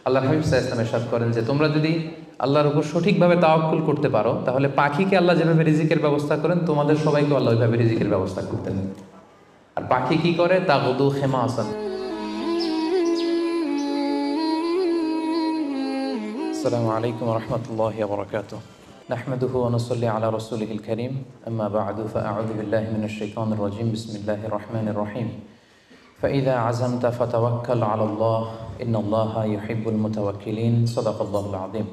আল্লাহ হাবিব সাল্লাল্লাহু আলাইহি ওয়াসাল্লাম ইরশাদ করেন যে তোমরা যদি আল্লাহর উপর সঠিকভাবে তাওয়াক্কুল করতে পারো তাহলে পাখিকে আল্লাহ যেভাবে রিজিকের ব্যবস্থা করেন তোমাদের সবাইকে আল্লাহ ওইভাবে রিজিকের ব্যবস্থা করতেন। আর পাখি কি করে? তাগুদু খিমাসান। আসসালামু আলাইকুম ওয়া রাহমাতুল্লাহি ওয়া বারাকাতুহু। নাহমাদুহু ওয়া নুসাল্লি আলা রাসূলিহিল কারীম। আম্মা বা'দু ফাআউযু বিল্লাহি মিনাশ শাইতানির রাজীম। বিসমিল্লাহির রাহমানির রাহিম। فإذا عزمت فتوكل على الله إن الله يحب المتوكلين صدق الله العظيم।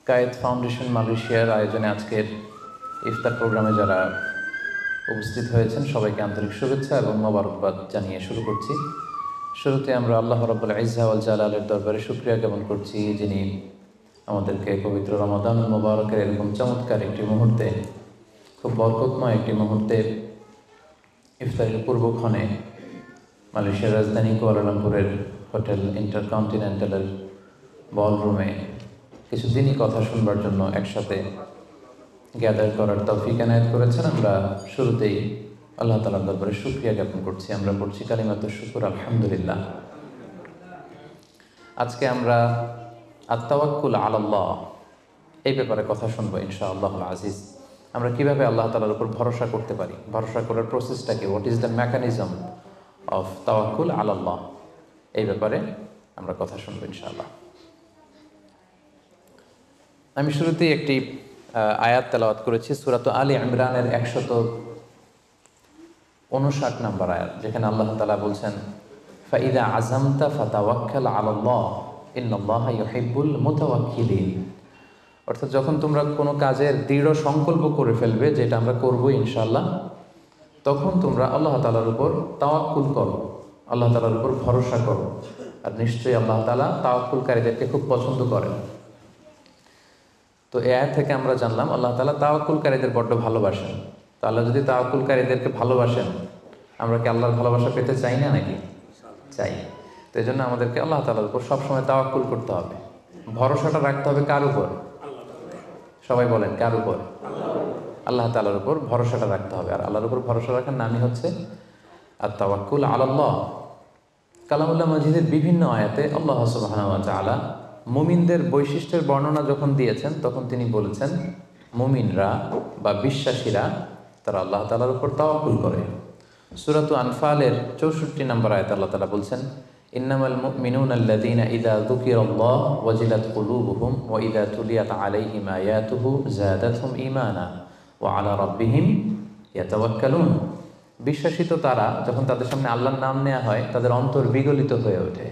কায়েত ফাউন্ডেশন মালয়েশিয়ার আয়োজনে আজকের ইফতার প্রোগ্রামে যারা উপস্থিত হয়েছেন সবাইকে আন্তরিক শুভেচ্ছা এবং মোবারকবাদ জানিয়ে শুরু করছি। শুরুতে আমরা আল্লাহ রাব্বুল ইজ্জা ওয়াল জালালের দরবারে শুকরিয়া জ্ঞাপন করছি, যিনি আমাদেরকে পবিত্র রমাদানুল মুবারকের এরকম চমৎকার একটি মুহূর্তে, খুব বরকতময় একটি মুহূর্তে ইফতারের পূর্বক্ষণে মালয়েশিয়ার রাজধানী কুয়ালালামপুরের হোটেল ইন্টারকন্টিনেন্টালের বলরুমে কিছুদিনই কথা শুনবার জন্য একসাথে গ্যাদার করার তৌফিক এনায়েত করেছেন। আমরা শুরুতেই আল্লাহ তাআলার দরবারে শুকরিয়া জ্ঞাপন করছি। আমরা পড়ছি কালিমাতুশ শুকর, আলহামদুলিল্লাহ। আজকে আমরা আত-তাওয়াক্কুল আলাল্লাহ এই ব্যাপারে কথা শুনবো ইনশাআল্লাহুল আজিজ। আমরা কিভাবে আল্লাহ তাআলার উপর ভরসা করতে পারি, ভরসা করার প্রসেসটা কি, what is the mechanism of তাওয়াক্কুল আলাল্লাহ, এই ব্যাপারে আমরা কথা শুনবো ইনশাআল্লাহ। আমি শুরুতেই একটি আয়াত তেলাওয়াত করেছি, সূরাত আলী ইমরানের 159 নম্বর আয়াত, যেখানে আল্লাহ তাআলা বলছেন ফাইদা আযামতা ফাতাওয়াক্কাল আলাল্লাহ ইন্নাল্লাহা ইউহিব্বুল মুতাওয়াক্কিলিন। অর্থাৎ যখন তোমরা কোনো কাজের দৃঢ় সংকল্প করে ফেলবে, যেটা আমরা করবো ইনশাআল্লাহ, তখন তোমরা আল্লাহ তাআলার উপর তাওয়াক্কুল করো, আল্লাহ তাআলার উপর ভরসা করো। আর নিশ্চয়ই আল্লাহ তাআলা তাওয়াক্কুলকারীদেরকে খুব পছন্দ করেন। তো এই আয়াত থেকে আমরা জানলাম আল্লাহ তাআলা তাওয়াক্কুলকারীদের বড্ড ভালোবাসেন। তো আল্লাহ যদি তাওয়াক্কুলকারীদেরকে ভালোবাসেন, আমরা কি আল্লাহর ভালোবাসা পেতে চাই না নাকি? চাই। তো এই জন্য আমাদেরকে আল্লাহ তাআলার উপর সবসময় তাওয়াক্কুল করতে হবে, ভরসাটা রাখতে হবে। কার উপর? সবাই বলেন, কার উপর? আল্লাহ তাআলার উপর ভরসাটা রাখতে হবে। আর আল্লাহর উপর ভরসা রাখার নামই হচ্ছে আত-তাওয়াক্কুল আলাল্লাহ। কালামুল্লাহ মাজিদের বিভিন্ন আয়াতে আল্লাহ সুবহানাহু ওয়া তাআলা মুমিনদের বৈশিষ্ট্যের বর্ণনা যখন দিয়েছেন, তখন তিনি বলেছেন মুমিনরা বা বিশ্বাসীরা তারা আল্লাহ তাআলার উপর তাওয়াক্কুল করে। সূরাত আনফালের 64 নম্বর আয়াতে আল্লাহ তাআলা বলছেন ইন্নামাল মুমিনুনা আল্লাযীনা ইযা যুকিরাল্লাহু ওয়াজিলাত কুলুবুহুম ওয়া ইযা তুলিয়াত আলাইহিম আয়াতুহু যাদাতহুম ঈমানা ওয়া আলা রাব্বিহিম ইয়াতাওয়াক্কালুন। বিশ্বাসী তো তারা, যখন তাদের সামনে আল্লাহর নাম নেওয়া হয় তাদের অন্তর বিগলিত হয়ে ওঠে।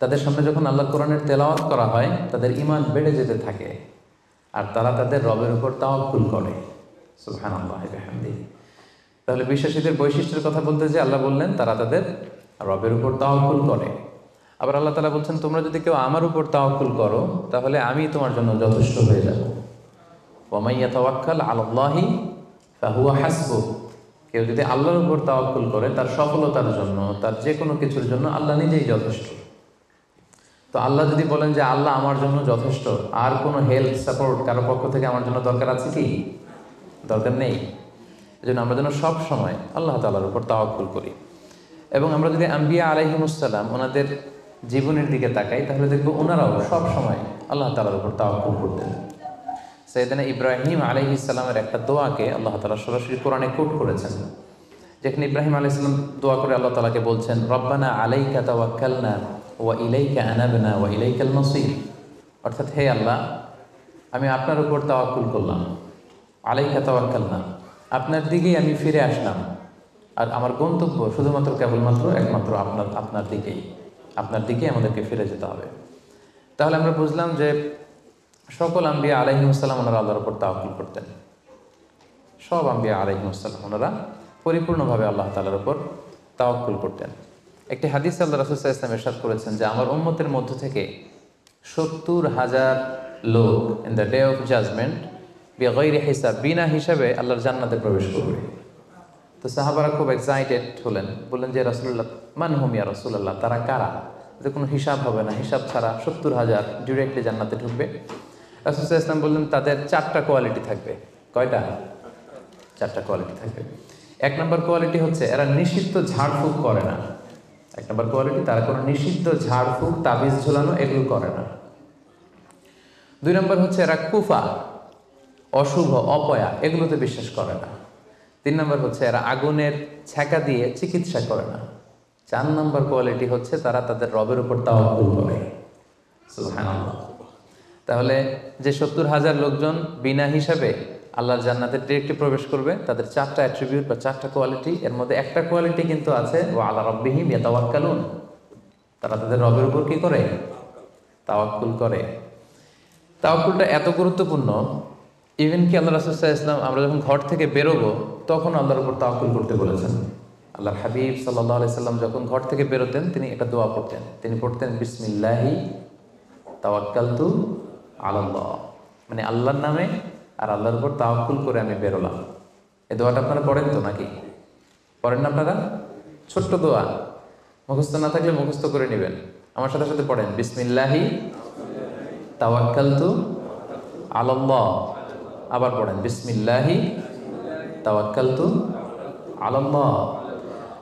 তাদের সামনে যখন আল্লাহর কোরআনের তেলাওয়াত করা হয় তাদের ঈমান বেড়ে যেতে থাকে, আর তারা তাদের রবের উপর তাওয়াক্কুল করে। সুবহানাল্লাহি ওয়া বিহামদিহি। তাহলে বিশ্বাসীদের বৈশিষ্ট্যের কথা বলতে যে আল্লাহ বললেন তারা তাদের রবের উপর তাওয়াক্কুল করে। আবার আল্লাহ তাআলা বলছেন তোমরা যদি কেউ আমার উপর তাওয়াক্কুল করো তাহলে আমি তোমার জন্য যথেষ্ট হয়ে যাব। ওয়া মান ইয়াতাওয়াক্কাল আলাল্লাহি ফাহুয়া হাসবুহ। কেউ যদি আল্লাহর উপর তাওয়াক্কুল করে তার সফলতার জন্য, তার যে কোনো কিছুর জন্য আল্লাহ নিজেই যথেষ্ট। তো আল্লাহ যদি বলেন যে আল্লাহ আমার জন্য যথেষ্ট, আর কোনো হেল্প সাপোর্ট কারো পক্ষ থেকে আমার জন্য দরকার আছে কি? দরকার নেই। এজন্য আমরা যেন সব সময় আল্লাহ তাআলার উপর তাওয়াক্কুল করি। এবং আমরা যদি আম্বিয়া আলাইহিমুসসালাম ওনাদের জীবনের দিকে তাকাই তাহলে দেখব ওনারাও সব সময় আল্লাহ তাআলার উপর তাওয়াক্কুল করতেন। সাইয়েদনা ইব্রাহিম আলাইহিস সালামের একটা দোয়াকে আল্লাহ তাআলা সরাসরি কোরআনে কোট করেছেন, যেখানে ইব্রাহিম আলাইহিস সালাম দোয়া করে আল্লাহ তাআলাকে বলছেন রব্বানা আলাইকা তাওয়াক্কালনা ওয়া ইলাইকা আনাবনা ওয়া ইলাইকাল মাসির। অর্থাৎ হে আল্লাহ, আমি আপনার উপর তাওয়াক্কুল করলাম, আলাইকা তাওয়াক্কালনা, আপনার দিকেই আমি ফিরে আসলাম, আর আমার গন্তব্য শুধুমাত্র কেবলমাত্র একমাত্র আপনার দিকেই আমাদেরকে ফিরে যেতে হবে। তাহলে আমরা বুঝলাম যে সকল আম্বিয়া আলাইহিমুসসালাম ওনারা আল্লাহর উপর তাওয়াক্কুল করতেন। সব আম্বিয়া আলাইহিমুসসালাম ওনারা পরিপূর্ণভাবে আল্লাহ তাআলার উপর তাওয়াক্কুল করতেন। একটি হাদিস আল্লাহ রাসূল সাল্লাল্লাহু আলাইহি ওয়াসাল্লাম ইরশাদ করেছেন যে আমার উম্মতের মধ্য থেকে 70,000 লোক in the day of judgment বিগাইরি হিসাব, বিনা হিসাবে আল্লাহর জান্নাতে প্রবেশ করবে। তো সাহাবারা খুব এক্সাইটেড হলেন, বললেন যে রাসূলুল্লাহ মান হুম ইয়া রাসূলুল্লাহ, তারা কারা যে কোনো হিসাব হবে না, হিসাব ছাড়া 70,000 ডিরেক্টলি জান্নাতে ঢুকবে? রাসূল সাল্লাল্লাহু আলাইহি ওয়াসাল্লাম বললেন তাদের 4টা কোয়ালিটি থাকবে। কয়টা? 4টা কোয়ালিটি থাকবে। 1 নম্বর কোয়ালিটি হচ্ছে এরা নিষিদ্ধ ঝাড়ফুঁক করে না। এক নম্বর কোয়ালিটি, তারা কোনো নিষিদ্ধ ঝাড়ফুঁক তাবিজ ঝোলানো এগুলো করে না। 2 নম্বর হচ্ছে এরা কুফা, অশুভ, অপয়া এগুলোতে বিশ্বাস করে না। 3 নম্বর হচ্ছে এরা আগুনের ছ্যাঁকা দিয়ে চিকিৎসা করে না। 4 নম্বর কোয়ালিটি হচ্ছে তারা তাদের রবের উপর তাওয়াক্কুল করে। সুবহানাল্লাহ। তাহলে যে 70,000 লোকজন বিনা হিসাবে আল্লাহর জান্নাতে ডিরেক্টলি প্রবেশ করবে, তাদের 4টা অ্যাট্রিবিউট বা 4টা কোয়ালিটি, এর মধ্যে একটা কোয়ালিটি কিন্তু আছে, ওয়া আলা রাব্বিহিম ইয়াতাওয়াক্কালুন, তারা তাদের রবের উপর কি করে? তাওয়াক্কুল করে। তাওয়াক্কুলটা এত গুরুত্বপূর্ণ, ইভেন কি আল্লাহ রাসূল সাল্লাল্লাহু আলাইহি ওয়াসাল্লাম আমরা যখন ঘর থেকে বেরোবো তখন আল্লাহর উপর তাওয়াক্কুল করতে বলেছেন। আল্লাহর হাবিব সাল্লাল্লাহু আলাইহি সাল্লাম যখন ঘর থেকে বেরোতেন তিনি একটা দোয়া পড়তেন, তিনি পড়তেন বিসমিল্লাহি তাওয়াক্কালতু আলাল্লাহ, মানে আল্লাহর নামে আর আল্লাহর উপর তাওয়াক্কুল করে আমি বেরোলাম। এই দোয়াটা আপনারা পড়েন তো নাকি? পড়েন না আপনারা? ছোট্ট দোয়া, মুখস্থ না থাকলে মুখস্থ করে নেবেন, আমার সাথে সাথে পড়েন বিসমিল্লাহি তাওয়াক্কালতু আলাল্লাহ। আবার পড়েন বিসমিল্লাহি তাওয়াক্কালতু আলাল্লাহ।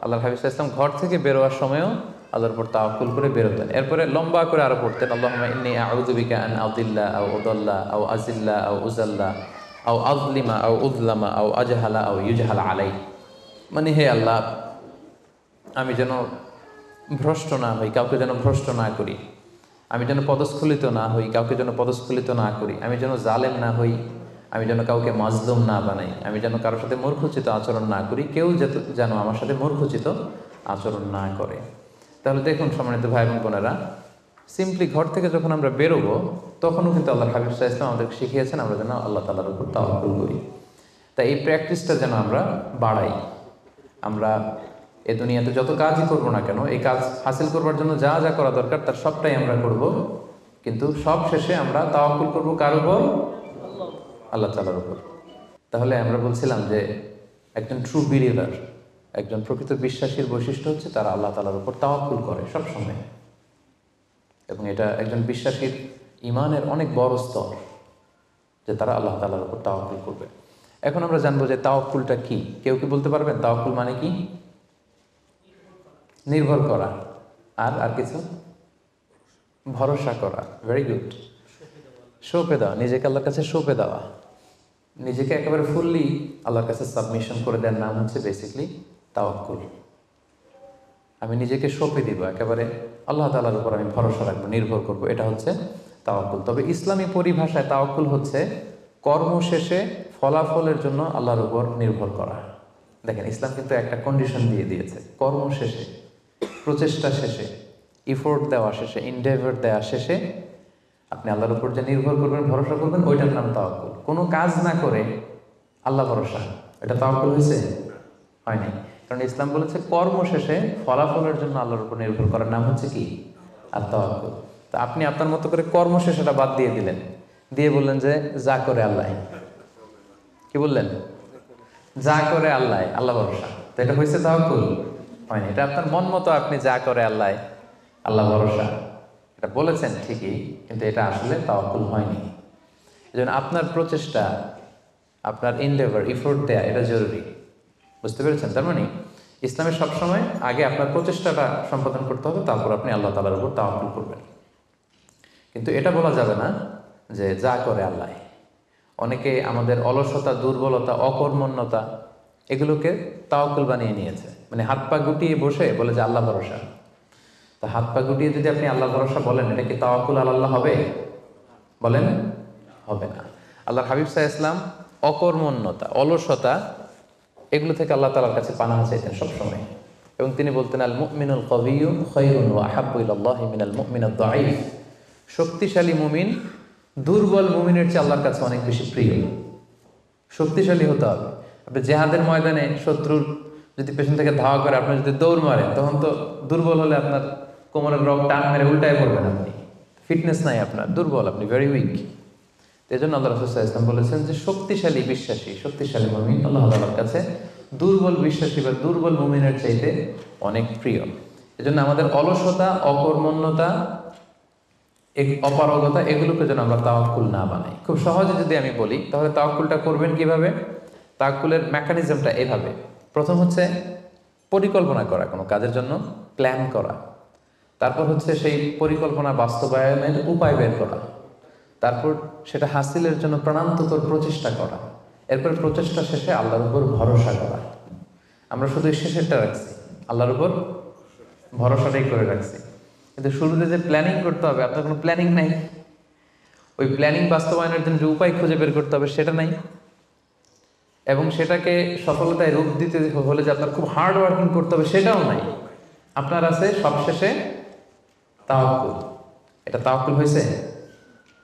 আল্লাহর হাবিব সাল্লাল্লাহু আলাইহি ওয়াসাল্লাম ঘর থেকে বেরোয়ার সময়ও আল্লাহর উপর তাওয়াক্কুল করে বেরোতেন। এরপরে লম্বা করে আরো পড়তেন আল্লাহুম্মা ইন্নী আউযু বিকা আন আযিল্লা আও উযাল্লা আও আযিল্লা আও উযাল্লা আও আযলিমা আও উযলামা আও আজহালা আও ইউজহালা আলাই, মানে হে আল্লাহ আমি যেন ভ্রষ্ট না হই, কাউকে যেন ভ্রষ্ট না করি, আমি যেন পদস্খলিত না হই, কাউকে যেন পদস্খলিত না করি, আমি যেন জালেম না হই, আমি যেন কাউকে মাজলুম না বানাই, আমি যেন কারোর সাথে মূর্খোচিত আচরণ না করি, কেউ যেন আমার সাথে মূর্খোচিত আচরণ না করে। তাহলে দেখুন সম্মানিত ভাই এবং বোনেরা, সিম্পলি ঘর থেকে যখন আমরা বেরোবো তখনও কিন্তু আল্লাহর হাবিব সাল্লাল্লাহু আলাইহি ওয়াসাল্লাম আমাদেরকে শিখিয়েছেন আমরা যেন আল্লাহ তাআলার উপর তাওয়াক্কুল করি। তাই এই প্র্যাকটিসটা যেন আমরা বাড়াই। আমরা এ দুনিয়াতে যত কাজই করবো না কেন, এই কাজ হাসিল করবার জন্য যা যা করা দরকার তার সবটাই আমরা করব, কিন্তু সব শেষে আমরা তাওয়াক্কুল করব কার উপর? আল্লাহ তাআলার উপর। তাহলে আমরা বলছিলাম যে একজন ট্রু বিলিভার, একজন প্রকৃত বিশ্বাসীর বৈশিষ্ট্য হচ্ছে তারা আল্লাহ তাআলার উপর তাওয়াক্কুল করে সবসময়, এবং এটা একজন বিশ্বাসীর ঈমানের অনেক বড় স্তর যে তারা আল্লাহ তাআলার উপর তাওয়াক্কুল করবে। এখন আমরা জানবো যে তাওয়াক্কুলটা কি। কেউ কি বলতে পারবেন তাওয়াক্কুল মানে কি? নির্ভর করা, আর কিছু? ভরসা করা। Very good. সঁপে দেওয়া, নিজেকে আল্লাহর কাছে সঁপে দেওয়া, নিজেকে একেবারে ফুললি আল্লাহর কাছে সাবমিশন করে দেওয়ার নাম হচ্ছে বেসিকলি তাওয়াক্কুল। আমি নিজেকে সঁপে দিব, একেবারে আল্লাহ তাআলার উপর আমি ভরসা রাখবো, নির্ভর করব, এটা হচ্ছে তাওয়াক্কুল। তবে ইসলামী পরিভাষায় তাওয়াক্কুল হচ্ছে কর্ম শেষে ফলাফলের জন্য আল্লাহর উপর নির্ভর করা। দেখেন ইসলাম কিন্তু একটা কন্ডিশন দিয়ে দিয়েছে, কর্ম শেষে, প্রচেষ্টা শেষে, ইফোর্ট দেওয়া শেষে, ইনডেভার দেওয়া শেষে আপনি আল্লাহর উপর যে নির্ভর করবেন, ভরসা করবেন, ওইটার নাম তাওয়াক্কুল। কোনো কাজ না করে আল্লাহ ভরসা, এটা তাওয়াক্কুল হয়েছে? হয়নি। কারণ ইসলাম বলেছে কর্ম শেষে ফলাফলের জন্য আল্লাহর উপর নির্ভর করার নাম হচ্ছে কি? আর তাওয়াক্কুল। তা আপনি আপনার মতো করে কর্ম শেষেটা বাদ দিয়ে দিলেন, দিয়ে বললেন যে যা করে আল্লাহ। কি বললেন? যা করে আল্লাহ, আল্লাহ ভরসা। তো এটা হয়েছে তাওয়াক্কুল? হয়নি। এটা আপনার মন মতো আপনি যা করে আল্লাহ, আল্লাহ ভরসা, এটা বলেছেন ঠিকই, কিন্তু এটা আসলে তাওয়াক্কুল হয়নি। এজন্য আপনার প্রচেষ্টা, আপনার ইনডেভার, ইফোর্ট দেয়া এটা জরুরি। বুঝতে পেরেছেন? তার মানে ইসলামের সবসময় আগে আপনার প্রচেষ্টাটা সম্পাদন করতে হবে, তারপর আপনি আল্লাহ তাআলার উপর তাওয়াক্কুল করবেন। কিন্তু এটা বলা যাবে না যে যা করে আল্লাহ। অনেকে আমাদের অলসতা, দুর্বলতা, অকর্মণ্যতা এগুলোকে তাওয়াক্কুল বানিয়ে নিয়েছে, মানে হাত পা গুটিয়ে বসে বলে যে আল্লাহ ভরসা। তা হাত পা গুটিয়ে যদি আপনি আল্লাহ ভরসা বলেন, এটা কি তাওয়াক্কুল আল্লাহ হবে? বলেন, হবে না। আল্লাহর হাবিব সাল্লাল্লাহু আলাইহি ওয়াসাল্লাম অকর্মণ্যতা, অলসতা এগুলো থেকে আল্লাহ তাআলার কাছে পানাহ চাইতেন সবসময়, এবং তিনি বলতেন আল মুমিনুল কবিয়্যু খায়রুন ওয়া আহাব্বু ইলাল্লাহি মিনাল মুমিনিদ দাঈফ। শক্তিশালী মুমিন দুর্বল মুমিনের চেয়ে আল্লাহর কাছে অনেক বেশি প্রিয়। শক্তিশালী হতে হবে। আপনি জেহাদের ময়দানে শত্রুর যদি পেছন থেকে ধাওয়া করে আপনি যদি দৌড় মারেন, তখন তো দুর্বল হলে আপনার কোমরের রগ টান মেরে উল্টায় পড়বেন, আপনি ফিটনেস নাই, আপনার দুর্বল, আপনি ভেরি উইক। এই জন্য আল্লাহ রাসূল সাল্লাল্লাহু আলাইহি ওয়াসাল্লাম বলেছেন যে শক্তিশালী বিশ্বাসী, শক্তিশালী মুমিন আল্লাহ তাআলার কাছে দুর্বল বিশ্বাসী বা দুর্বল মুমিনের চাইতে অনেক প্রিয়। এজন্য আমাদের অলসতা, অকর্মণ্যতা, অপারগতা এগুলোকে যেন আমরা তাওয়াক্কুল না বানাই। খুব সহজে যদি আমি বলি, তাহলে তাওয়াক্কুলটা করবেন কিভাবে? তাওয়াক্কুলের মেকানিজমটা এভাবে। প্রথম হচ্ছে পরিকল্পনা করা কোনো কাজের জন্য, প্ল্যান করা, তারপর হচ্ছে সেই পরিকল্পনা বাস্তবায়নের উপায় বের করা, তারপর সেটা হাসিলের জন্য প্রাণান্তকর প্রচেষ্টা করা, এরপর প্রচেষ্টা শেষে আল্লাহর উপর ভরসা করা। আমরা শুধু শেষেরটা রাখছি, আল্লাহর উপর ভরসাটাই করে রাখছি, কিন্তু শুরুতে যে প্ল্যানিং করতে হবে, আপনার কোনো প্ল্যানিং নাই। ওই প্ল্যানিং বাস্তবায়নের জন্য যে উপায় খুঁজে বের করতে হবে সেটা নাই, এবং সেটাকে সফলতায় রূপ দিতে হলে যে আপনার খুব হার্ড ওয়ার্কিং করতে হবে সেটাও নাই। আপনার আছে সবশেষে তাওয়াক্কুল। এটা তাওয়াক্কুল হয়েছে?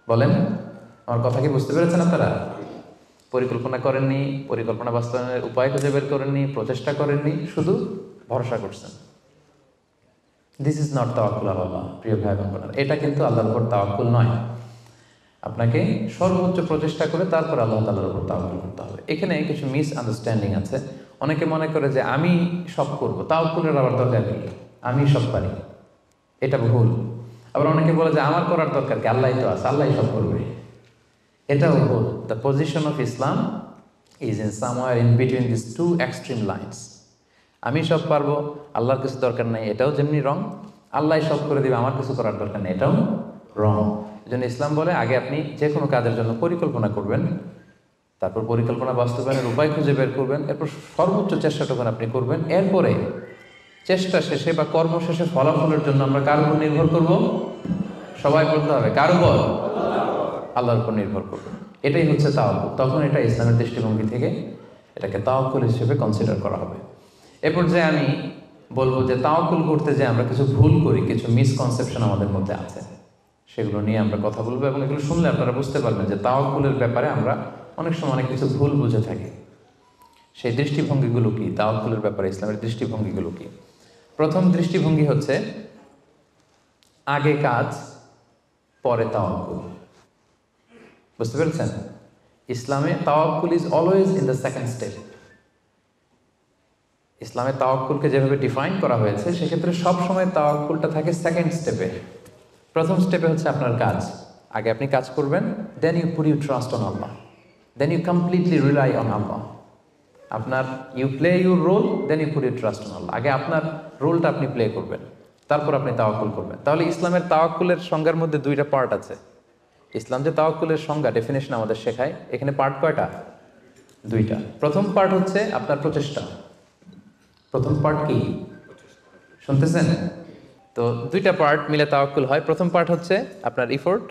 বলেন, আমার কথা কি বুঝতে পেরেছেন আপনারা? পরিকল্পনা করেননি, পরিকল্পনা বাস্তবায়নের উপায় খুঁজে বের করেননি, প্রচেষ্টা করেননি, শুধু ভরসা করছেন। দিস ইজ নট তাওয়াক্কুল আল্লাহ। প্রিয় ভাই বোনেরা, এটা কিন্তু আল্লাহর উপর তাওয়াক্কুল নয়। আপনাকে সর্বোচ্চ প্রচেষ্টা করে তারপর আল্লাহ তাআলার উপর তাওয়াক্কুল করতে হবে। এখানে কিছু মিস আন্ডারস্ট্যান্ডিং আছে। অনেকে মনে করে যে আমি সব করব, তাওয়াক্কুলের আবার দরকার নেই, আমি সব পারি। এটা ভুল। আবার অনেকে বলে যে আমার করার দরকার কি, আল্লাহই তো আছে, আল্লাহই সব করবে। এটাও ভুল। The position of Islam is in somewhere in between this two extreme lines. আমি সব পারবো, আল্লাহর কিছু দরকার নেই, এটাও যেমনি রং। আল্লাহই সব করে দিবে, আমার কিছু করার দরকার নেই, এটাও রং। এই জন্য ইসলাম বলে আগে আপনি যে কোনো কাজের জন্য পরিকল্পনা করবেন, তারপর পরিকল্পনা বাস্তবায়নের উপায় খুঁজে বের করবেন, এরপর সর্বোচ্চ চেষ্টাটুকু আপনি করবেন। এরপরে চেষ্টা শেষে বা কর্ম শেষে ফলাফলের জন্য আমরা কার উপর নির্ভর করব? সবাই বলতে হবে কার উপর? আল্লাহর উপর নির্ভর করব। এটাই হচ্ছে তাওয়াক্কুল। তখন এটা ইসলামের দৃষ্টিভঙ্গি থেকে এটাকে তাওয়াক্কুল হিসেবে কনসিডার করা হবে। এরপর যে আমি বলবো যে তাওয়াক্কুল করতে যে আমরা কিছু ভুল করি, কিছু মিসকনসেপশন আমাদের মধ্যে আছে, সেগুলো নিয়ে আমরা কথা বলবো, এবং এগুলো শুনলে আপনারা বুঝতে পারবেন যে তাওয়াক্কুলের ব্যাপারে আমরা অনেক সময় অনেক কিছু ভুল বুঝে থাকি। সেই দৃষ্টিভঙ্গিগুলো কি, তাওয়াক্কুলের ব্যাপারে ইসলামের দৃষ্টিভঙ্গিগুলো কি? প্রথম দৃষ্টিভঙ্গি হচ্ছে আগে কাজ পরে তাওয়াক্কুল। বুঝতে পেরেছেন? ইসলামে তাওয়াক্কুল is always in the second step. ইসলামে তাওয়াক্কুলকে যেভাবে ডিফাইন করা হয়েছে, সেক্ষেত্রে সবসময় তাওয়াক্কুলটা থাকে সেকেন্ড স্টেপে। প্রথম স্টেপে হচ্ছে আপনার কাজ। আগে আপনি কাজ করবেন, then you put you trust on Allah, then you completely rely on Allah. আপনার you play your role, then you put you trust on Allah. আগে আপনার রোলটা আপনি প্লে করবেন, তারপর আপনি তাওয়াক্কুল করবেন। তাহলে ইসলামের তাওয়াক্কুলের সংজ্ঞার মধ্যে দুইটা পার্ট আছে। ইসলাম যে তাওয়াক্কুলের সংজ্ঞা, ডেফিনেশন আমাদের শেখায়, এখানে পার্ট কয়টা? দুইটা। প্রথম পার্ট হচ্ছে আপনার প্রচেষ্টা। প্রথম পার্ট কি শুনতেছেন? তো দুইটা পার্ট মিলে তাওয়াক্কুল হয়। প্রথম পার্ট হচ্ছে আপনার ইফোর্ট,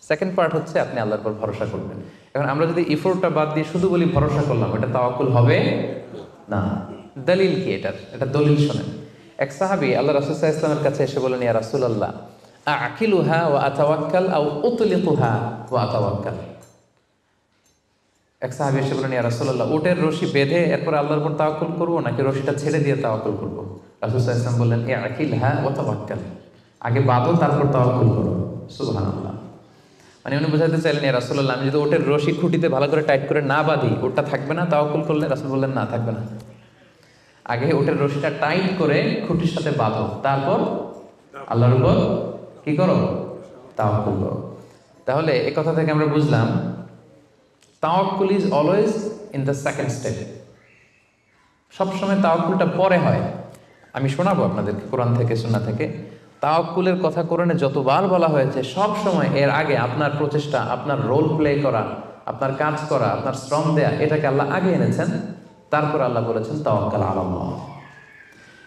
সেকেন্ড পার্ট হচ্ছে আপনি আল্লাহর উপর ভরসা করবেন। এখন আমরা যদি ইফোর্টটা বাদ দিয়ে শুধু বলি ভরসা করলাম, এটা তাওয়াক্কুল হবে না। দলিল কি এটার? এটা দলিল শোনেন। এক সাহাবী আল্লাহ রাসূল সাল্লাল্লাহু আলাইহি ওয়াসাল্লামের কাছে এসে বলেন, ইয়া রাসূলুল্লাহ, আকিলুহা ওয়া আতাওয়াক্কাল আও উতলিকুহা ওয়া আতাওয়াক্কাল। এক সাহাবী এসে বলেন, ইয়া রাসূলুল্লাহ, উটের রশি বেঁধে এরপর আল্লাহর উপর তাওয়াক্কুল করব, নাকি রশিটা ছেড়ে দিয়ে তাওয়াক্কুল করব? রাসূল সাল্লাল্লাহু আলাইহি ওয়াসাল্লাম বললেন, আকিলহা ওয়া তাওয়াক্কাল, আগে বাঁধো তারপর তাওয়াক্কুল করো। সুবহানাল্লাহ। মানে উনি বোঝাতে চাইলেন, ইয়া রাসূলুল্লাহ, আমি যদি ওটের রশি খুঁটিতে ভালো করে টাইট করে না বাঁধি, ওটা থাকবে না তাওয়াক্কুল করলে? রাসূল বললেন, না, থাকবে না। আগে ওটের রশিটা টাইট করে খুঁটির সাথে বাঁধো, তারপর আল্লাহর উপর কি করো? তাওয়াক্কুল করো। তাহলে এই কথা থেকে আমরা বুঝলাম তাওয়াক্কুল is always in the second step. সবসময় তাওয়াক্কুলটা পরে হয়। আমি শোনাবো আপনাদেরকে কোরআন থেকে, সুন্নাহ থেকে। তাওয়াক্কুলের কথা কোরআনে যতবার বলা হয়েছে, সব সময় এর আগে আপনার প্রচেষ্টা, আপনার রোল প্লে করা, আপনার কাজ করা, আপনার শ্রম দেয়া, এটাকে আল্লাহ আগে এনেছেন, তারপর আল্লাহ বলেছেন তাওয়াক্কাল আলাল্লাহ।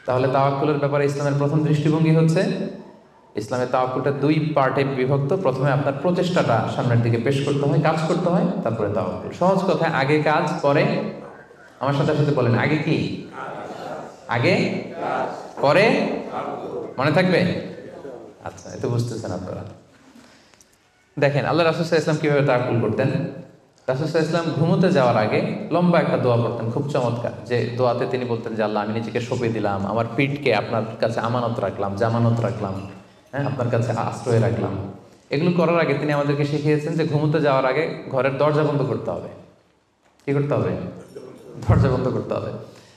তাহলে তাওয়াক্কুলের ব্যাপারে ইসলামের প্রথম দৃষ্টিভঙ্গি হচ্ছে, ইসলামের তাওয়াক্কুলটা দুই পার্টে বিভক্ত। প্রথমে আপনার প্রচেষ্টাটা সামনের দিকে পেশ করতে হয়, কাজ করতে হয়, তারপরে তাওয়াক্কুল। সহজ কথায় আগে কাজ পরে, আমার সাথে সাথে বলেন, আগে কি? আগে পরে, মনে থাকবে? আচ্ছা, এত বুঝতেছেন আপনারা। দেখেন আল্লাহ রাসূল সাল্লাল্লাহু আলাইহি ওয়াসাল্লাম কিভাবে তাওয়াক্কুল করতেন। রাসূল সাল্লাল্লাহু আলাইহি ওয়াসাল্লাম ঘুমোতে যাওয়ার আগে লম্বা একটা দোয়া পড়তেন, খুব চমৎকার। যে দোয়াতে তিনি বলতেন যে, আল্লাহ, আমি নিজেকে সঁপে দিলাম, আমার পিঠকে আপনার কাছে আমানত রাখলাম, জামানত রাখলাম, হ্যাঁ, আপনার কাছে আশ্রয় রাখলাম। এগুলো করার আগে তিনি আমাদেরকে শিখিয়েছেন যে ঘুমোতে যাওয়ার আগে ঘরের দরজা বন্ধ করতে হবে। কি করতে হবে? দরজা বন্ধ করতে হবে।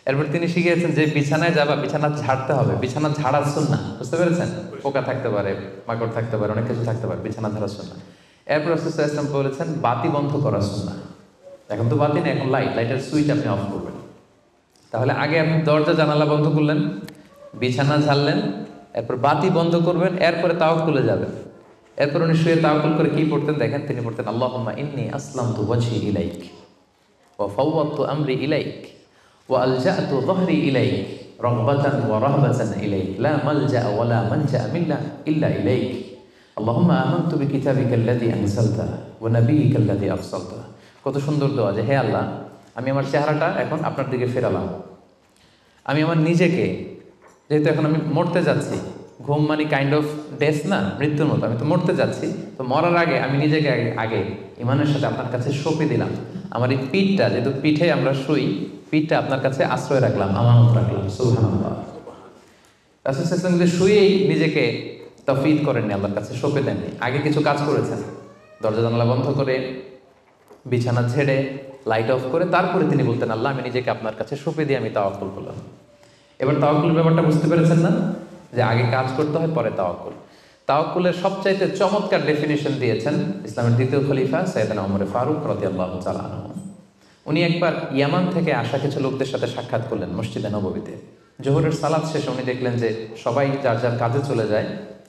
এরপর তিনি শিখিয়েছেন যে বিছানায় যাবা, বিছানা ঝাড়তে হবে। বিছানা ঝাড়ার সুন্নাহ, বুঝতে পেরেছেন? পোকা থাকতে পারে, মাকড় থাকতে পারে, অনেক কিছু থাকতে পারে, বিছানা ঝাড়ার সুন্নাহ। এরপর রাসূল সাল্লাল্লাহু আলাইহি ওয়াসাল্লাম বলেছেন বাতি বন্ধ করার সুন্নাহ। এখন তো বাতি নেই, এখন লাইটের সুইচ আপনি অফ করবেন। তাহলে আগে আপনি দরজা জানালা বন্ধ করলেন, বিছানা ঝাড়লেন, এরপর বাতি বন্ধ করবেন, এরপরে তাওয়াক্কুলে যাবেন। এরপর উনি শুয়ে তাওয়াক্কুল করে কি পড়তেন দেখেন, তিনি পড়তেন আল্লাহুম্মা ইন্নী আসলামতু ওয়াজহি ইলাইক ওয়া ফাওয়াদতু আমরি ইলাইক ওয়া আলজা'তু যহরি ইলাইক রাগবাতান ওয়া রাহবাতান ইলাইক লা মালজা'a ওয়া লা মানজা'a মিন্না ইল্লা ইলাইক আল্লাহুম্মা আমানতু বিকিতাবিকাল্লাযী আনজালতা ওয়া নাবিয়্যিকাল্লাযী আরসালতা। কত সুন্দর দোয়া যে হে আল্লাহ, আমি আমার চেহারাটা এখন আপনার দিকে ফেরালাম। আমি আমার নিজেকে, যেহেতু এখন আমি মরতে যাচ্ছি, ঘুম মানে কাইন্ড অফ ডেথ না, মৃত্যুর মতো, আমি তো মরতে যাচ্ছি, তো মরার আগে আমি নিজেকে আগে ইমানের সাথে আপনার কাছে সঁপে দিলাম। আমার এই পিঠটা, যেহেতু পিঠে আমরা শুই, পিঠটা আপনার কাছে আশ্রয় রাখলাম, আমানত রাখলাম। সুবহানাল্লাহ। রাসূল সাল্লাল্লাহু আলাইহি ওয়াসাল্লাম যে শুয়েই নিজেকে তাফওয়ীদ করেননি, আল্লাহর কাছে সঁপে দেননি, আগে কিছু কাজ করেছেন। দরজা জানালা বন্ধ করে, বিছানা ঝেড়ে, লাইট অফ করে তারপরে তিনি বলতেন আল্লাহ, আমি নিজেকে আপনার কাছে সঁপে দিয়ে আমি তাওয়াক্কুল করলাম। এবার তাওয়াক্কুলের ব্যাপারটা বুঝতে পেরেছেন না, যে আগে কাজ করতে হয় পরে তাওয়াক্কুল। তাওয়াক্কুলের সবচাইতে চমৎকার ডেফিনিশন দিয়েছেন ইসলামের দ্বিতীয় খলিফা সাইয়েদনা ওমর ফারুক রাদিয়াল্লাহু তাআলা আনহু। উনি একবার ইয়ামান থেকে আসা কিছু লোকদের সাথে সাক্ষাৎ করলেন মসজিদে নববীতে। জোহরের সালাত শেষে উনি দেখলেন যে সবাই যার যার কাজে চলে যায়,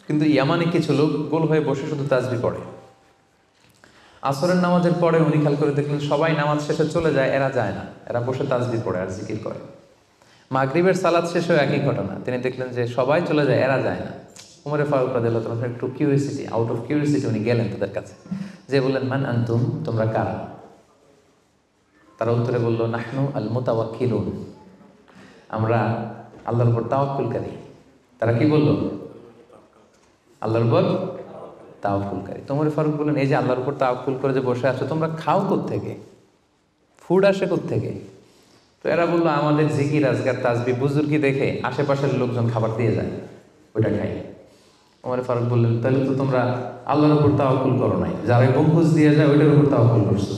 কিন্তু ইয়ামানে কিছু লোক গোল হয়ে বসে শুধু তাসবিহ পড়ে। আসরের নামাজের পরে উনি খেয়াল করে দেখলেন সবাই নামাজ শেষে চলে যায়, এরা যায় না, এরা বসে তাসবিহ পড়ে আর জিকির করে। মাগরিবের সালাত শেষেও একই ঘটনা, তিনি দেখলেন যে সবাই চলে যায়, এরা যায় না। ওমর ফারুক রাদিয়াল্লাহু তাআলা একটু কিউরিয়াসিটি, আউট অফ কিউরিয়াসিটি উনি গেলেন তাদের কাছে, যে বললেন মান আনতুম, তোমরা কারা? তারা উত্তরে বলল নাহনু আল মুতাওয়াক্কিলুন, আমরা আল্লাহর উপর তাওয়াক্কুলকারী। তারা কি বলল? আল্লাহর উপর তাওয়াক্কুলকারী। ওমর ফারুক বললেন এই যে আল্লাহর উপর তাওয়াক্কুল করে যে বসে আছো, তোমরা খাও কোত্থেকে? ফুড আসে কোত্থেকে? তো এরা বললো আমাদের জিকির আজকার তাসবিহ বুজুর্গি দেখে আশেপাশের লোকজন খাবার দিয়ে যায়, ওইটা খাই। ওমর ফারুক বললেন তাহলে তো তোমরা আল্লাহর উপর তাওয়াক্কুল করো নাই, যারা গম্বুজ দিয়ে যায় ওইটার উপর তাওয়াক্কুল করছো।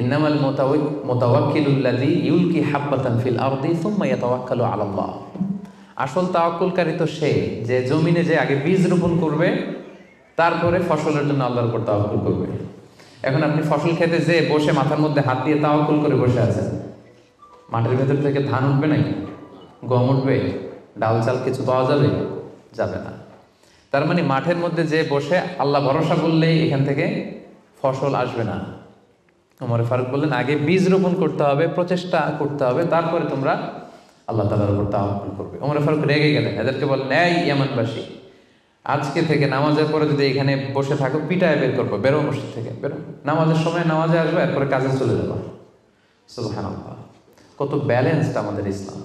ইন্নামাল মুতাওয়াক্কিলুল্লাযী ইউলকি হাব্বাতান ফিল আরদি সুম্মা ইয়াতাওয়াক্কালু আলাল্লাহ। আসল তাওয়াক্কুলকারী তো সে, যে জমিনে যে আগে বীজ রোপণ করবে, তারপরে ফসলের জন্য আল্লাহর উপর তাওয়াক্কুল করবে। এখন আপনি ফসল খেতে যে বসে মাথার মধ্যে হাত দিয়ে তাওয়াক্কুল করে বসে আছেন, মাটির ভেতর থেকে ধান উঠবে নাকি? গম উঠবে? ডাল চাল কিছু পাওয়া যাবে? যাবে না। তার মানে মাঠের মধ্যে যে বসে আল্লাহ ভরসা করলেই এখান থেকে ফসল আসবে না। ওমর ফারুক বললেন আগে বীজ রোপণ করতে হবে, প্রচেষ্টা করতে হবে, তারপরে তোমরা আল্লাহ তাআলার উপর তাওয়াক্কুল করবে। ওমর ফারুক রেগে গেলেন, এদেরকে বললেন এই ইয়ামানবাসী, আজকে থেকে নামাজের পরে যদি এখানে বসে থাকো পিটায় বের করবো, বেরো মসজিদ থেকে, বেরো। নামাজের সময় নামাজে আসবে, এরপরে কাজে চলে যাবো। সুবহানাল্লাহ। কত ব্যালেন্সড আমাদের ইসলাম।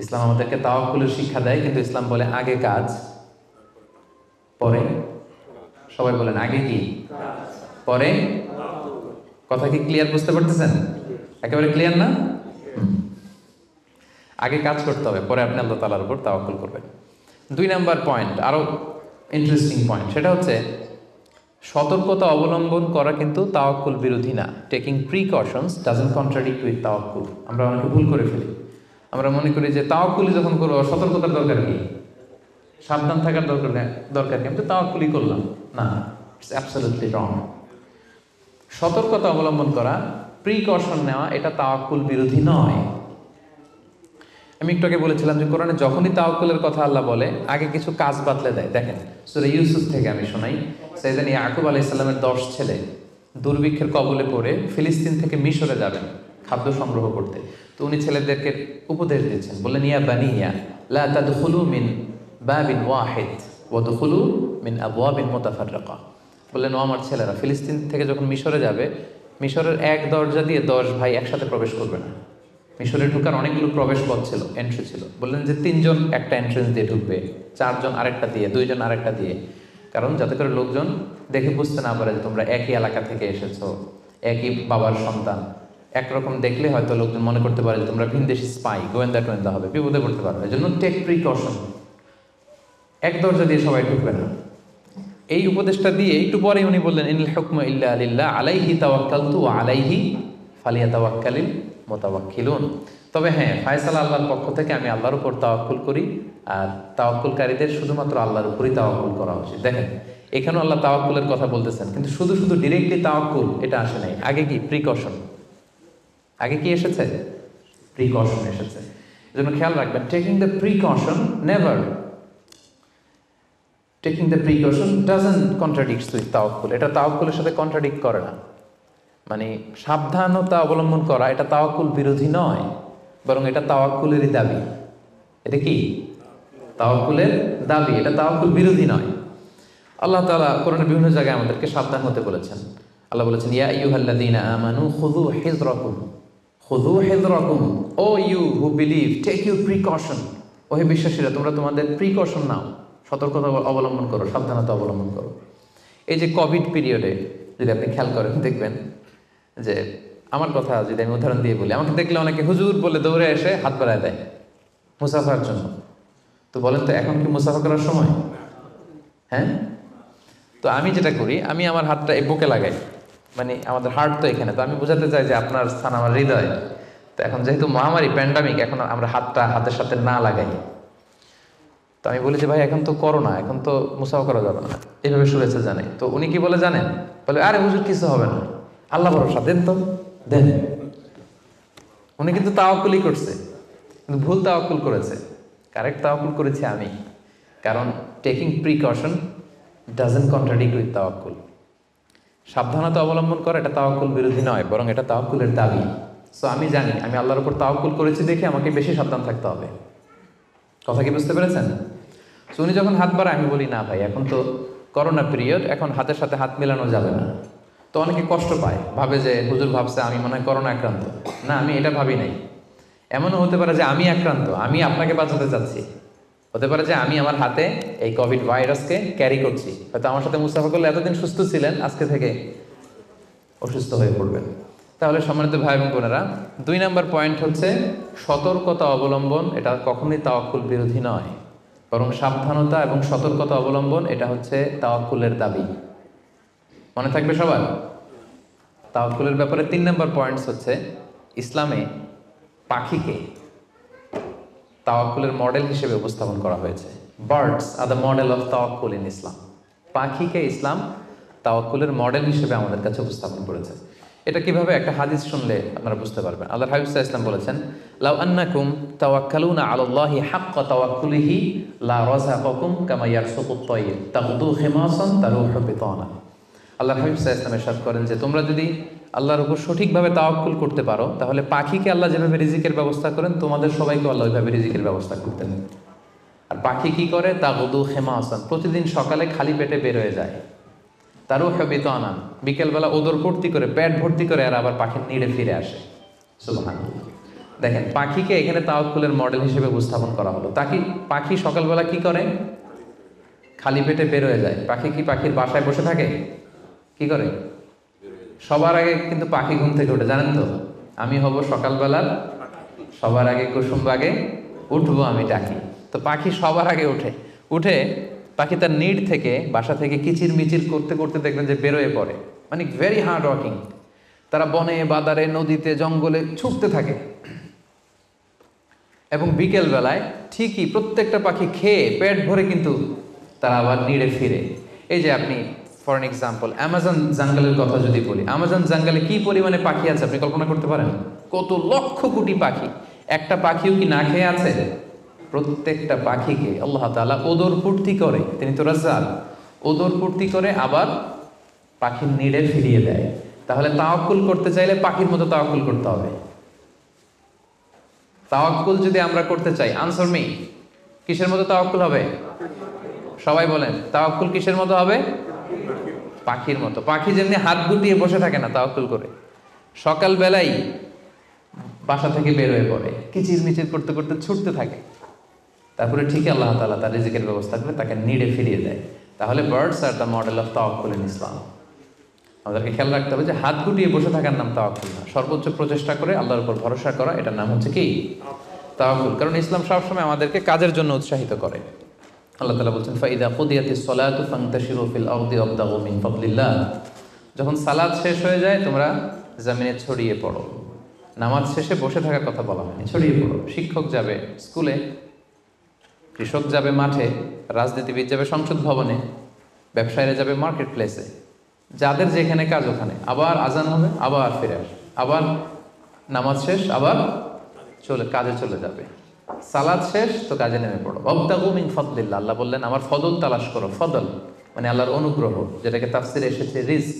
ইসলাম আমাদেরকে তাওয়াক্কুলের শিক্ষা দেয়, কিন্তু ইসলাম বলে আগে কাজ পরে। সবাই বলেন আগে কি পরে? কথা কি ক্লিয়ার বুঝতে পারতেছেন? একেবারে ক্লিয়ার না? আগে কাজ করতে হবে, পরে আপনি আল্লাহ তাআলার উপর তাওয়াক্কুল করবেন। 2 নাম্বার পয়েন্ট, আরো ইন্টারেস্টিং পয়েন্ট, সেটা হচ্ছে সতর্কতা অবলম্বন করা কিন্তু তাওয়াক্কুল বিরোধী না। Taking precautions doesn't contradict with তাওয়াক্কুল। আমরা অনেকে ভুল করে ফেলি, আমরা মনে করি যে তাওয়াক্কুলই যখন করবো সতর্কতার দরকার কি, সাবধান থাকার দরকার কি, আমি তো তাওয়াক্কুলই করলাম। না, ইটস অ্যাবসলিউটলি রং। সতর্কতা অবলম্বন করা, প্রিকশন নেওয়া, এটা তাওয়াক্কুল বিরোধী নয়। আমি একটু আগে বলেছিলাম যে কোরআনে যখনই তাওয়াক্কুলের কথা আল্লাহ বলে আগে কিছু কাজ বাতলে দেয়। দেখেন সূরা ইউসুফ থেকে আমি শোনাই, সাইয়েদনা ইয়াকুব আলাইহিস সালামের 10 ছেলে দুর্ভিক্ষের কবলে পড়ে ফিলিস্তিন থেকে মিশরে যাবেন খাদ্য সংগ্রহ করতে। তো উনি ছেলেদেরকে উপদেশ দিয়েছেন, বললেন ইয়া বানিয়া লা তাদখুলু মিন বাবিন ওয়াহিদ ওয়াদখুলু মিন আবওয়াবিন মুতাফাররাকা। বললেন ও আমার ছেলেরা, ফিলিস্তিন থেকে যখন মিশরে যাবে, মিশরের এক দরজা দিয়ে 10 ভাই একসাথে প্রবেশ করবে না। মিশরে ঢুকার অনেকগুলো প্রবেশ পথ ছিল, এন্ট্রি ছিল। বললেন যে 3 জন একটা এন্ট্রেন্স দিয়ে ঢুকবে, 4 জন আরেকটা দিয়ে, 2 জন আরেকটা দিয়ে, কারণ যাতে করে লোকজন দেখে বুঝতে না পারে যে তোমরা একই এলাকা থেকে এসেছো, একই বাবার সন্তান। একরকম দেখলে হয়তো লোকজন মনে করতে পারে যে তোমরা ভিনদেশি স্পাই, গোয়েন্দা হবে, বিপদে পড়তে পারবে। এই জন্য টেক প্রিকশন, এক দরজা দিয়ে সবাই ঢুকবে না। এই উপদেশটা দিয়ে একটু পরে উনি বললেন ইনিল হুকমু ইল্লা লিল্লাহ আলাইহি তাওয়াক্কালতু ওয়া আলাইহি ফালিয়াতাওয়াক্কালিল মুতাওয়াক্কিলুন। তবে হ্যাঁ, ফায়সালা আল্লাহর পক্ষ থেকে, আমি আল্লাহর উপর তাওয়াক্কুল করি, আর তাওয়াক্কুলকারীদের শুধুমাত্র আল্লাহর উপরই তাওয়াক্কুল করা উচিত। দেখেন এখানেও আল্লাহ তাওয়াক্কুলের কথা বলতেছেন, কিন্তু শুধু ডিরেক্টলি তাওয়াক্কুল এটা আসে নাই। আগে কি প্রিকশন, আগে কি এসেছে? প্রিকশন এসেছে। এজন্য খেয়াল রাখবেন, taking the precaution never, taking the precaution doesn't contradicts with তাওয়াক্কুল। এটা তাওয়াক্কুলের সাথে কন্ট্রাডিক্ট করে না। মানে সাবধানতা অবলম্বন করা এটা তাওয়াক্কুল বিরোধী নয়, বরং এটা তাওয়াক্কুলেরই দাবি। এটা কি? তাওয়াক্কুলের দাবি, এটা তাওয়াক্কুল বিরোধী নয়। আল্লাহ তাআলা কোরআনের বিভিন্ন জায়গায় আমাদেরকে সাবধান হতে বলেছেন। আল্লাহ বলেছেন, ইয়া আইয়ুহাল্লাযীনা আমানু খুযু হিযরাকুম, খুযু হিযরাকুম, O you who believe, take your precaution. ও হে বিশ্বাসীরা, তোমরা তোমাদের প্রিকশন নাও, সতর্কতা অবলম্বন করো, সাবধানতা অবলম্বন করো। এই যে কোভিড পিরিয়ডে যদি আপনি খেয়াল করেন, দেখবেন যে আমার কথা যদি আমি উদাহরণ দিয়ে বলি, আমাকে দেখলে অনেকে হুজুর বলে দৌড়ে এসে হাত বাড়ায় দেয় মুসাফার জন্য। তো বলেন তো, এখন কি মুসাফা করার সময়? হ্যাঁ। তো আমি যেটা করি, আমি আমার হাতটা এই বুকে লাগাই, মানে আমাদের হার্ট তো এখানে, তো আমি বোঝাতে চাই যে আপনার স্থান আমার হৃদয়। তো এখন যেহেতু মহামারী প্যান্ডামিক, এখন আমরা হাতটা হাতের সাথে না লাগাই। তো আমি বলি যে ভাই এখন তো করোনা, এখন তো মুসাফা করা যাবে না, এইভাবে শুনেছে জানে। তো উনি কি বলে জানেন? বলে আরে হুজুর কিছু হবে না, আল্লাহ ভরসা, দেন তো দেন। উনি কিন্তু তাওয়াক্কুলই করছে, কিন্তু ভুল তাওয়াক্কুল করেছে। কারেক্ট তাওয়াক্কুল করেছি আমি, কারণ taking precaution doesn't contradict with তাওয়াক্কুল। সাবধানতা অবলম্বন করা এটা তাওয়াক্কুল বিরোধী নয়, বরং এটা তাওয়াক্কুলের দাবি। সো আমি জানি আমি আল্লাহর উপর তাওয়াক্কুল করেছি দেখে আমাকে বেশি সাবধান থাকতে হবে। কথা কি বুঝতে পেরেছেন? সো উনি যখন হাত বাড়ায়, আমি বলি না ভাই, এখন তো করোনা পিরিয়ড, এখন হাতের সাথে হাত মেলানো যাবে না। তো অনেকে কষ্ট পায়, ভাবে যে হুজুর ভাবছে আমি মনে হয় করোনা আক্রান্ত। না, আমি এটা ভাবি নাই। এমনও হতে পারে যে আমি আক্রান্ত, আমি আপনাকে বাঁচাতে চাচ্ছি। হতে পারে যে আমি আমার হাতে এই কোভিড ভাইরাসকে ক্যারি করছি। হয়তো আমার সাথে মুসাফা করলে এতদিন সুস্থ ছিলেন, আজকে থেকে অসুস্থ হয়ে পড়বেন। তাহলে সম্মানিত ভাই এবং বোনেরা, 2 নম্বর পয়েন্ট হচ্ছে সতর্কতা অবলম্বন। এটা কখনোই তাওয়াক্কুল বিরোধী নয়, বরং সাবধানতা এবং সতর্কতা অবলম্বন এটা হচ্ছে তাওয়াক্কুলের দাবি। মনে থাকবে সবার? তাওয়াক্কুলের ব্যাপারে 3 নম্বর পয়েন্টস হচ্ছে, ইসলামে পাখিকে তাওয়াক্কুলের মডেল হিসেবে উপস্থাপন করা হয়েছে। Birds are the model of তাওয়াক্কুল ইন ইসলাম। পাখিকে ইসলাম তাওয়াক্কুলের মডেল হিসেবে আমাদের কাছে উপস্থাপন করেছে। এটা কিভাবে? একটা হাদিস শুনলে আপনারা বুঝতে পারবেন। আল্লাহর হাবিব সাল্লাল্লাহু আলাইহি ওয়াসাল্লাম বলেছেন, লাউ আন্নাকুম তাওয়াক্কালুনা আলাল্লাহি হাক্কা তাওয়াক্কুলিহি লা রাযাকাকুম কামা ইয়ারসুকুত তায়র তাগদু খিমাসান তারুহু বিতানা। আল্লাহর হাবিব সাল্লাল্লাহু আলাইহি ওয়াসাল্লাম ইরশাদ করেন যে, তোমরা যদি আল্লাহর উপর সঠিকভাবে তাওয়াক্কুল করতে পারো, তাহলে পাখিকে আল্লাহ যেভাবে রিজিকের ব্যবস্থা করেন, তোমাদের সবাইকে আল্লাহ ওইভাবে রিজিকের ব্যবস্থা করতেন। আর পাখি কি করে? তাগদু খিমাসান, প্রতিদিন সকালে খালি পেটে বের হয়ে যায়। তারুহু বিতানা, বিকেলবেলা ওদর ভর্তি করে, পেট ভর্তি করে, আর আবার পাখির নিড়ে ফিরে আসে। সুবহানাল্লাহ। দেখেন, পাখিকে এখানে তাওয়াক্কুলের মডেল হিসেবে উপস্থাপন করা হলো। পাখি সকালবেলা কি করে? খালি পেটে বের হয়ে যায়। পাখি কি পাখির বাসায় বসে থাকে? কি করে? সবার আগে কিন্তু পাখি ঘুম থেকে ওঠে, জানেন তো? আমি হব সকালবেলার সবার আগে কুসুম বাগে উঠবো আমি ডাকি। তো পাখি সবার আগে উঠে পাখি তার নিড থেকে, বাসা থেকে কিচির মিচির করতে করতে দেখবেন যে বেরোয় পড়ে। মানে ভেরি হার্ড ওয়ার্কিং। তারা বনে, বাদারে, নদীতে, জঙ্গলে ছুটতে থাকে। এবং বিকেল বেলায় ঠিকই প্রত্যেকটা পাখি খেয়ে পেট ভরে কিন্তু তারা আবার নিড়ে ফিরে। এই যে আপনি ফর এন এক্সাম্পল অ্যামাজন জঙ্গলের কথা যদি বলি, অ্যামাজন জঙ্গলে কি পরিমাণে পাখি আছে আপনি কল্পনা করতে পারেন? কত লক্ষ কোটি পাখি। একটা পাখিও কি না খেয়ে আছে? প্রত্যেকটা পাখিকে আল্লাহ তাআলা ওদর পূর্তি করে, তিনি তো রাজ্জাক, ওদর পূর্তি করে আবার পাখির নিড়ে ফিরিয়ে দেয়। তাহলে তাওয়াক্কুল করতে চাইলে পাখির মতো তাওয়াক্কুল করতে হবে। তাওয়াক্কুল যদি আমরা করতে চাই, আনসার মি, কিসের মতো তাওয়াক্কুল হবে? সবাই বলেন, তাওয়াক্কুল কিসের মতো হবে? পাখির মতো। পাখি যেমনি হাত গুটিয়ে বসে থাকে না তাওয়াক্কুল করে, সকালবেলাই বাসা থেকে বের হয়ে পড়ে, কিচির মিচির করতে করতে ছুটতে থাকে, তারপরে ঠিক আল্লাহ তাআলা তার রিজিকের ব্যবস্থা করে তাকে নিড়ে ফিরিয়ে দেয়। তাহলে birds are the model of তাওয়াক্কুল ইন ইসলাম। আমাদেরকে খেয়াল রাখতে হবে যে হাত গুটিয়ে বসে থাকার নাম তাওয়াক্কুল না, সর্বোচ্চ প্রচেষ্টা করে আল্লাহর উপর ভরসা করা, এটার নাম হচ্ছে কি? তাওয়াক্কুল। কারণ ইসলাম সবসময় আমাদেরকে কাজের জন্য উৎসাহিত করে। আল্লাহ তাআলা বলছেন, ফাইদা কুদিয়াতিস সালাতু ফান্তাশিরু ফিল আরদি ওয়াবতাগু মিন ফাদলিল্লাহ। যখন সালাত শেষ হয়ে যায় তোমরা জমিনে ছড়িয়ে পড়ো। নামাজ শেষে বসে থাকার কথা বলা হয়নি, ছড়িয়ে পড়ো। শিক্ষক যাবে স্কুলে, কৃষক যাবে মাঠে, রাজনীতিবিদ যাবে সংসদ ভবনে, ব্যবসায়ীরা যাবে মার্কেট প্লেসে, যাদের যেখানে কাজ ওখানে। আবার আজান হবে, আবার ফিরে আসবে, আবার নামাজ শেষ, আবার কাজে চলে যাবে। সালাদ শেষ তো কাজে নেমে পড়ো। ওয়াবতাগু মিন ফাদলিল্লাহ, আল্লাহ বললেন আমার ফদল তালাশ করো। ফদল মানে আল্লাহর অনুগ্রহ, যেটাকে তাফসিরে এসেছে রিস্ক।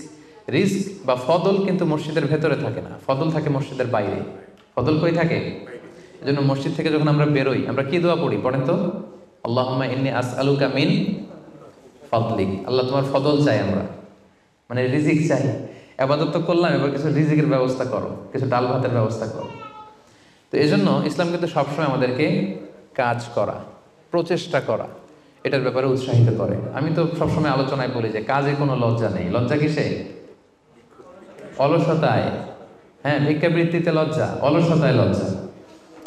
রিস্ক বা ফদল কিন্তু মসজিদের ভেতরে থাকে না, ফদল থাকে মসজিদের বাইরে। ফদল কই থাকে? এজন্য মসজিদ থেকে যখন আমরা বেরোই আমরা কি দোয়া পড়ি? পড়েন তো, আল্লাহুম্মা ইন্নী আসআলুকা মিন ফাদলিক। আল্লাহ তোমার ফদল চাই আমরা, মানে রিজিক চাই। ইবাদত তো করলাম, এবার কিছু রিজিকের ব্যবস্থা করো, কিছু ডাল ভাতের ব্যবস্থা করো। তো এই জন্য ইসলাম কিন্তু সবসময় আমাদেরকে কাজ করা, প্রচেষ্টা করা, এটার ব্যাপারে উৎসাহিত করে। আমি তো সবসময় আলোচনায় বলি যে কাজে কোনো লজ্জা নেই। লজ্জা কিসে? অলসতায়। হ্যাঁ, ভিক্ষাবৃত্তিতে লজ্জা, অলসতায় লজ্জা।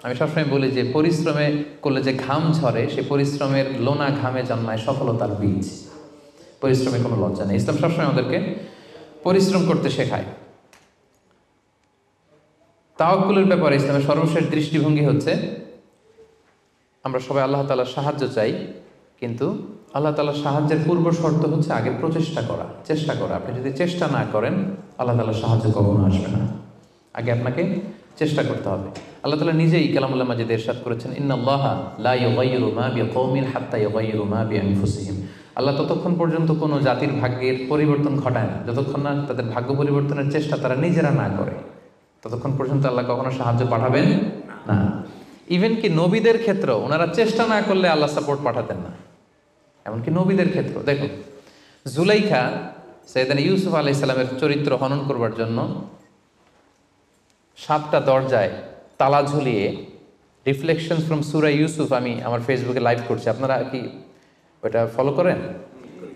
আমি সবসময় বলি যে পরিশ্রমে করলে যে ঘাম ঝরে, সে পরিশ্রমের লোনা ঘামে জন্মায় সফলতার বীজ। পরিশ্রমে কোনো লজ্জা নেই। ইসলাম সবসময় আমাদেরকে পরিশ্রম করতে শেখায়। তাওয়াক্কুলের ব্যাপারে ইসলামের সর্বশেষ দৃষ্টিভঙ্গি হচ্ছে আমরা সবাই আল্লাহ তাআলার সাহায্য চাই, কিন্তু আল্লাহ তাআলার সাহায্যের পূর্ব শর্ত হচ্ছে আগে প্রচেষ্টা করা, চেষ্টা করা। আপনি যদি চেষ্টা না করেন আল্লাহ তাআলার সাহায্য কখনো আসবে না। আগে আপনাকে চেষ্টা করতে হবে। আল্লাহ তাআলা নিজেই কালামুল্লাহ মাজিদে ইরশাদ করেছেন, ইন্নাল্লাহা লা ইউগাইয়িরু মা বিকওমিন হাত্তা ইউগাইয়িরু মা বিআনফুসিহিম। আল্লাহ ততক্ষণ পর্যন্ত কোনো জাতির ভাগ্যের পরিবর্তন ঘটায় না যতক্ষণ না তাদের ভাগ্য পরিবর্তনের চেষ্টা তারা নিজেরা না করে, ততক্ষণ পর্যন্ত আল্লাহ কখনো সাহায্য পাঠাবেন না। ইভেন কি নবীদের ক্ষেত্র ওনারা চেষ্টা না করলে আল্লাহ সাপোর্ট পাঠাতেন না। এমনকি নবীদের ক্ষেত্র দেখুন, জুলাইখা সাইয়েদনা ইউসুফ আলাইহিস সালামের চরিত্র হনন করবার জন্য 7টা দরজায় তালা ঝুলিয়ে, রিফ্লেকশন ফ্রম সূরা ইউসুফ আমি আমার ফেসবুকে লাইভ করছি, আপনারা কি ওটা ফলো করেন?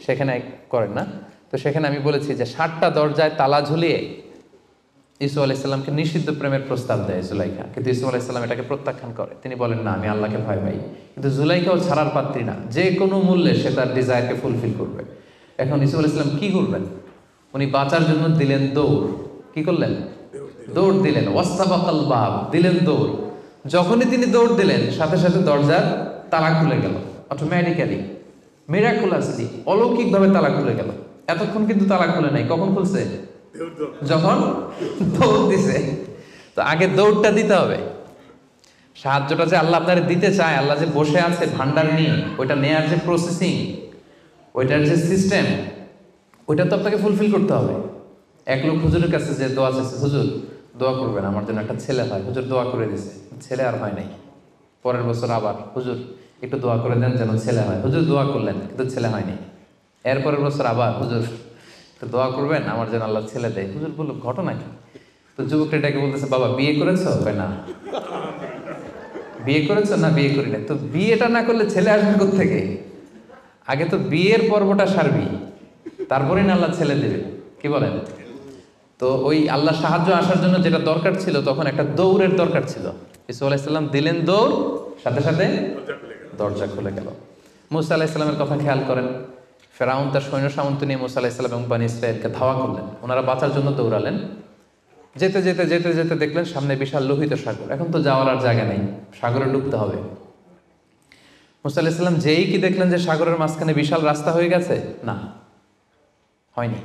সেখানে করেন না? তো সেখানে আমি বলেছি যে 7টা দরজায় তালা ঝুলিয়ে ইউসুফ আলাইহিস সালামকে নিষিদ্ধ প্রেমের প্রস্তাব দেয় জুলাইখা, কিন্তু ইউসুফ আলাইহিস সালাম এটাকে প্রত্যাখ্যান করে। তিনি বলেন না, আমি আল্লাহকে ভয় পাই। কিন্তু জুলাইখাও ছাড়ার পাত্রী না, যে কোনো মূল্যে সে তার ডিজায়ারকে ফুলফিল করবে। এখন ইউসুফ আলাইহিস সালাম কি করবেন? উনি বাঁচার জন্য দিলেন দৌড়। কি করলেন? দৌড় দিলেন। ওয়াস্তাবাকাল বাব, দিলেন দৌড়। যখনই তিনি দৌড় দিলেন সাথে সাথে দরজার তালা খুলে গেল, অটোমেটিক্যালি, মিরাকুলাসলি, অলৌকিকভাবে তালা খুলে গেল। এতক্ষণ কিন্তু তালা খুলে নাই। কখন খুলছে? যখন দৌড় দিছে। তো আগে দৌড়টা দিতে হবে। সাহায্যটা যে আল্লাহ আপনার দিতে চায়, আল্লাহ যে বসে আছে ভান্ডার নিয়ে, ওইটা নেয়ার যে প্রসেসিং, ওইটার যে সিস্টেম, ওইটা তো আপনাকে ফুলফিল করতে হবে। এক লোক হুজুরের কাছে যে দোয়া চাইছে, হুজুর দোয়া করবেন আমার জন্য একটা ছেলে হয়। হুজুর দোয়া করে দিছে, ছেলে আর হয় নাই। পরের বছর আবার, হুজুর একটু দোয়া করে দেন যেন ছেলে হয়। হুজুর দোয়া করলেন কিন্তু ছেলে হয়নি। এরপরের বছর আবার, হুজুর তো দোয়া করবেন আমার যেন আল্লাহ ছেলে দেয়। হুজুর বলল ঘটনা কি? তো যুবকটা এটাকে বলতেছে, বাবা বিয়ে করেছো? না। বিয়ে করেছো? না, বিয়ে করি না। তো বিয়েটা না করলে ছেলে আসবে কোত্থেকে? আগে তো বিয়ের পর্বটা সারবি, তারপরে না আল্লাহ ছেলে দেবে। কি বলেন? তো ওই আল্লাহ সাহায্য আসার জন্য যেটা দরকার ছিল, তখন একটা দৌড়ের দরকার ছিল। ইসু আলাইহিস সালাম দিলেন দৌড়, সাথে সাথে দরজা খুলে গেল। মুসা আলাইহিস সালামের কথা খেয়াল করেন। ফেরাউন তার সৈন্য সামন্ত নিয়ে মুসা আলাইহিস সালাম এবং বনী ইসরাঈলকে ধাওয়া করলেন। ওনারা বাঁচার জন্য দৌড়ালেন। যেতে যেতে যেতে যেতে দেখলেন সামনে বিশাল লোহিত সাগর। এখন তো যাওয়ার আর জায়গা নেই, সাগরে ডুবতে হবে। মুসা আলাইহিস সালাম যেই কি দেখলেন যে সাগরের মাঝখানে বিশাল রাস্তা হয়ে গেছে, না, হয়নি।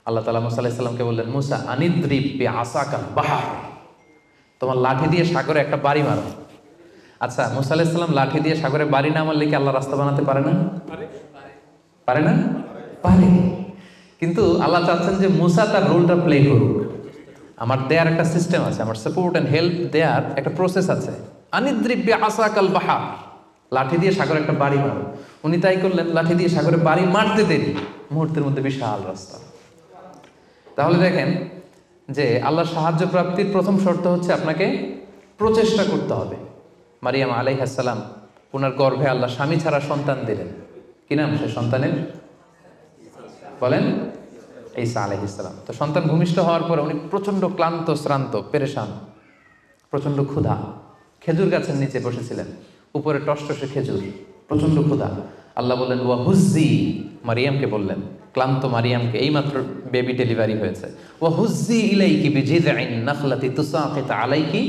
আল্লাহ তাআলা মুসা আলাইহিস সালামকে বললেন, মুসা আনিদ্রিব বিআসাকাল বাহর, তোমার লাঠি দিয়ে সাগরে একটা বাড়ি মারো। আচ্ছা, মুসা আলাইহিস সালাম লাঠি দিয়ে সাগরে বাড়ি না মারলে কি আল্লাহ রাস্তা বানাতে পারে না? পারে না? পারে। কিন্তু আল্লাহ চাচ্ছেন যে মুসা তার রোলটা প্লে করুক। আমার দেয়ার একটা সিস্টেম আছে, আমার সাপোর্ট অ্যান্ড হেল্প দেয়ার একটা প্রসেস আছে। আনিদ্রিব বিআসাকাল বাহর, লাঠি দিয়ে সাগরে একটা বাড়ি মারো। উনি তাই করলেন, লাঠি দিয়ে সাগরে বাড়ি মারতে দেরি, মুহূর্তের মধ্যে বিশাল রাস্তা। তাহলে দেখেন যে আল্লাহর সাহায্য প্রাপ্তির প্রথম শর্ত হচ্ছে আপনাকে প্রচেষ্টা করতে হবে। মারিয়াম আলাইহিস সালাম, ওনার গর্ভে আল্লাহ স্বামী ছাড়া সন্তান দিলেন। কি নাম সে সন্তানের? বলেন, ঈসা আলাইহিস সালাম। তো সন্তান ভূমিষ্ঠ হওয়ার পরে উনি প্রচণ্ড ক্লান্ত, শ্রান্ত, পেরেশান, প্রচণ্ড ক্ষুধা। খেজুর গাছের নিচে বসেছিলেন, উপরে টসটসে খেজুর, প্রচণ্ড ক্ষুধা। আল্লাহ বললেন ওয়া হুজ্জি, মারিয়ামকে বললেন, ক্লান্ত মারিয়ামকে, এইমাত্র বেবি ডেলিভারি হয়েছে, ওয়া হুজ্জি ইলাইকি বিজিযআইন নাখলাতি তুসাকিত আলাইকি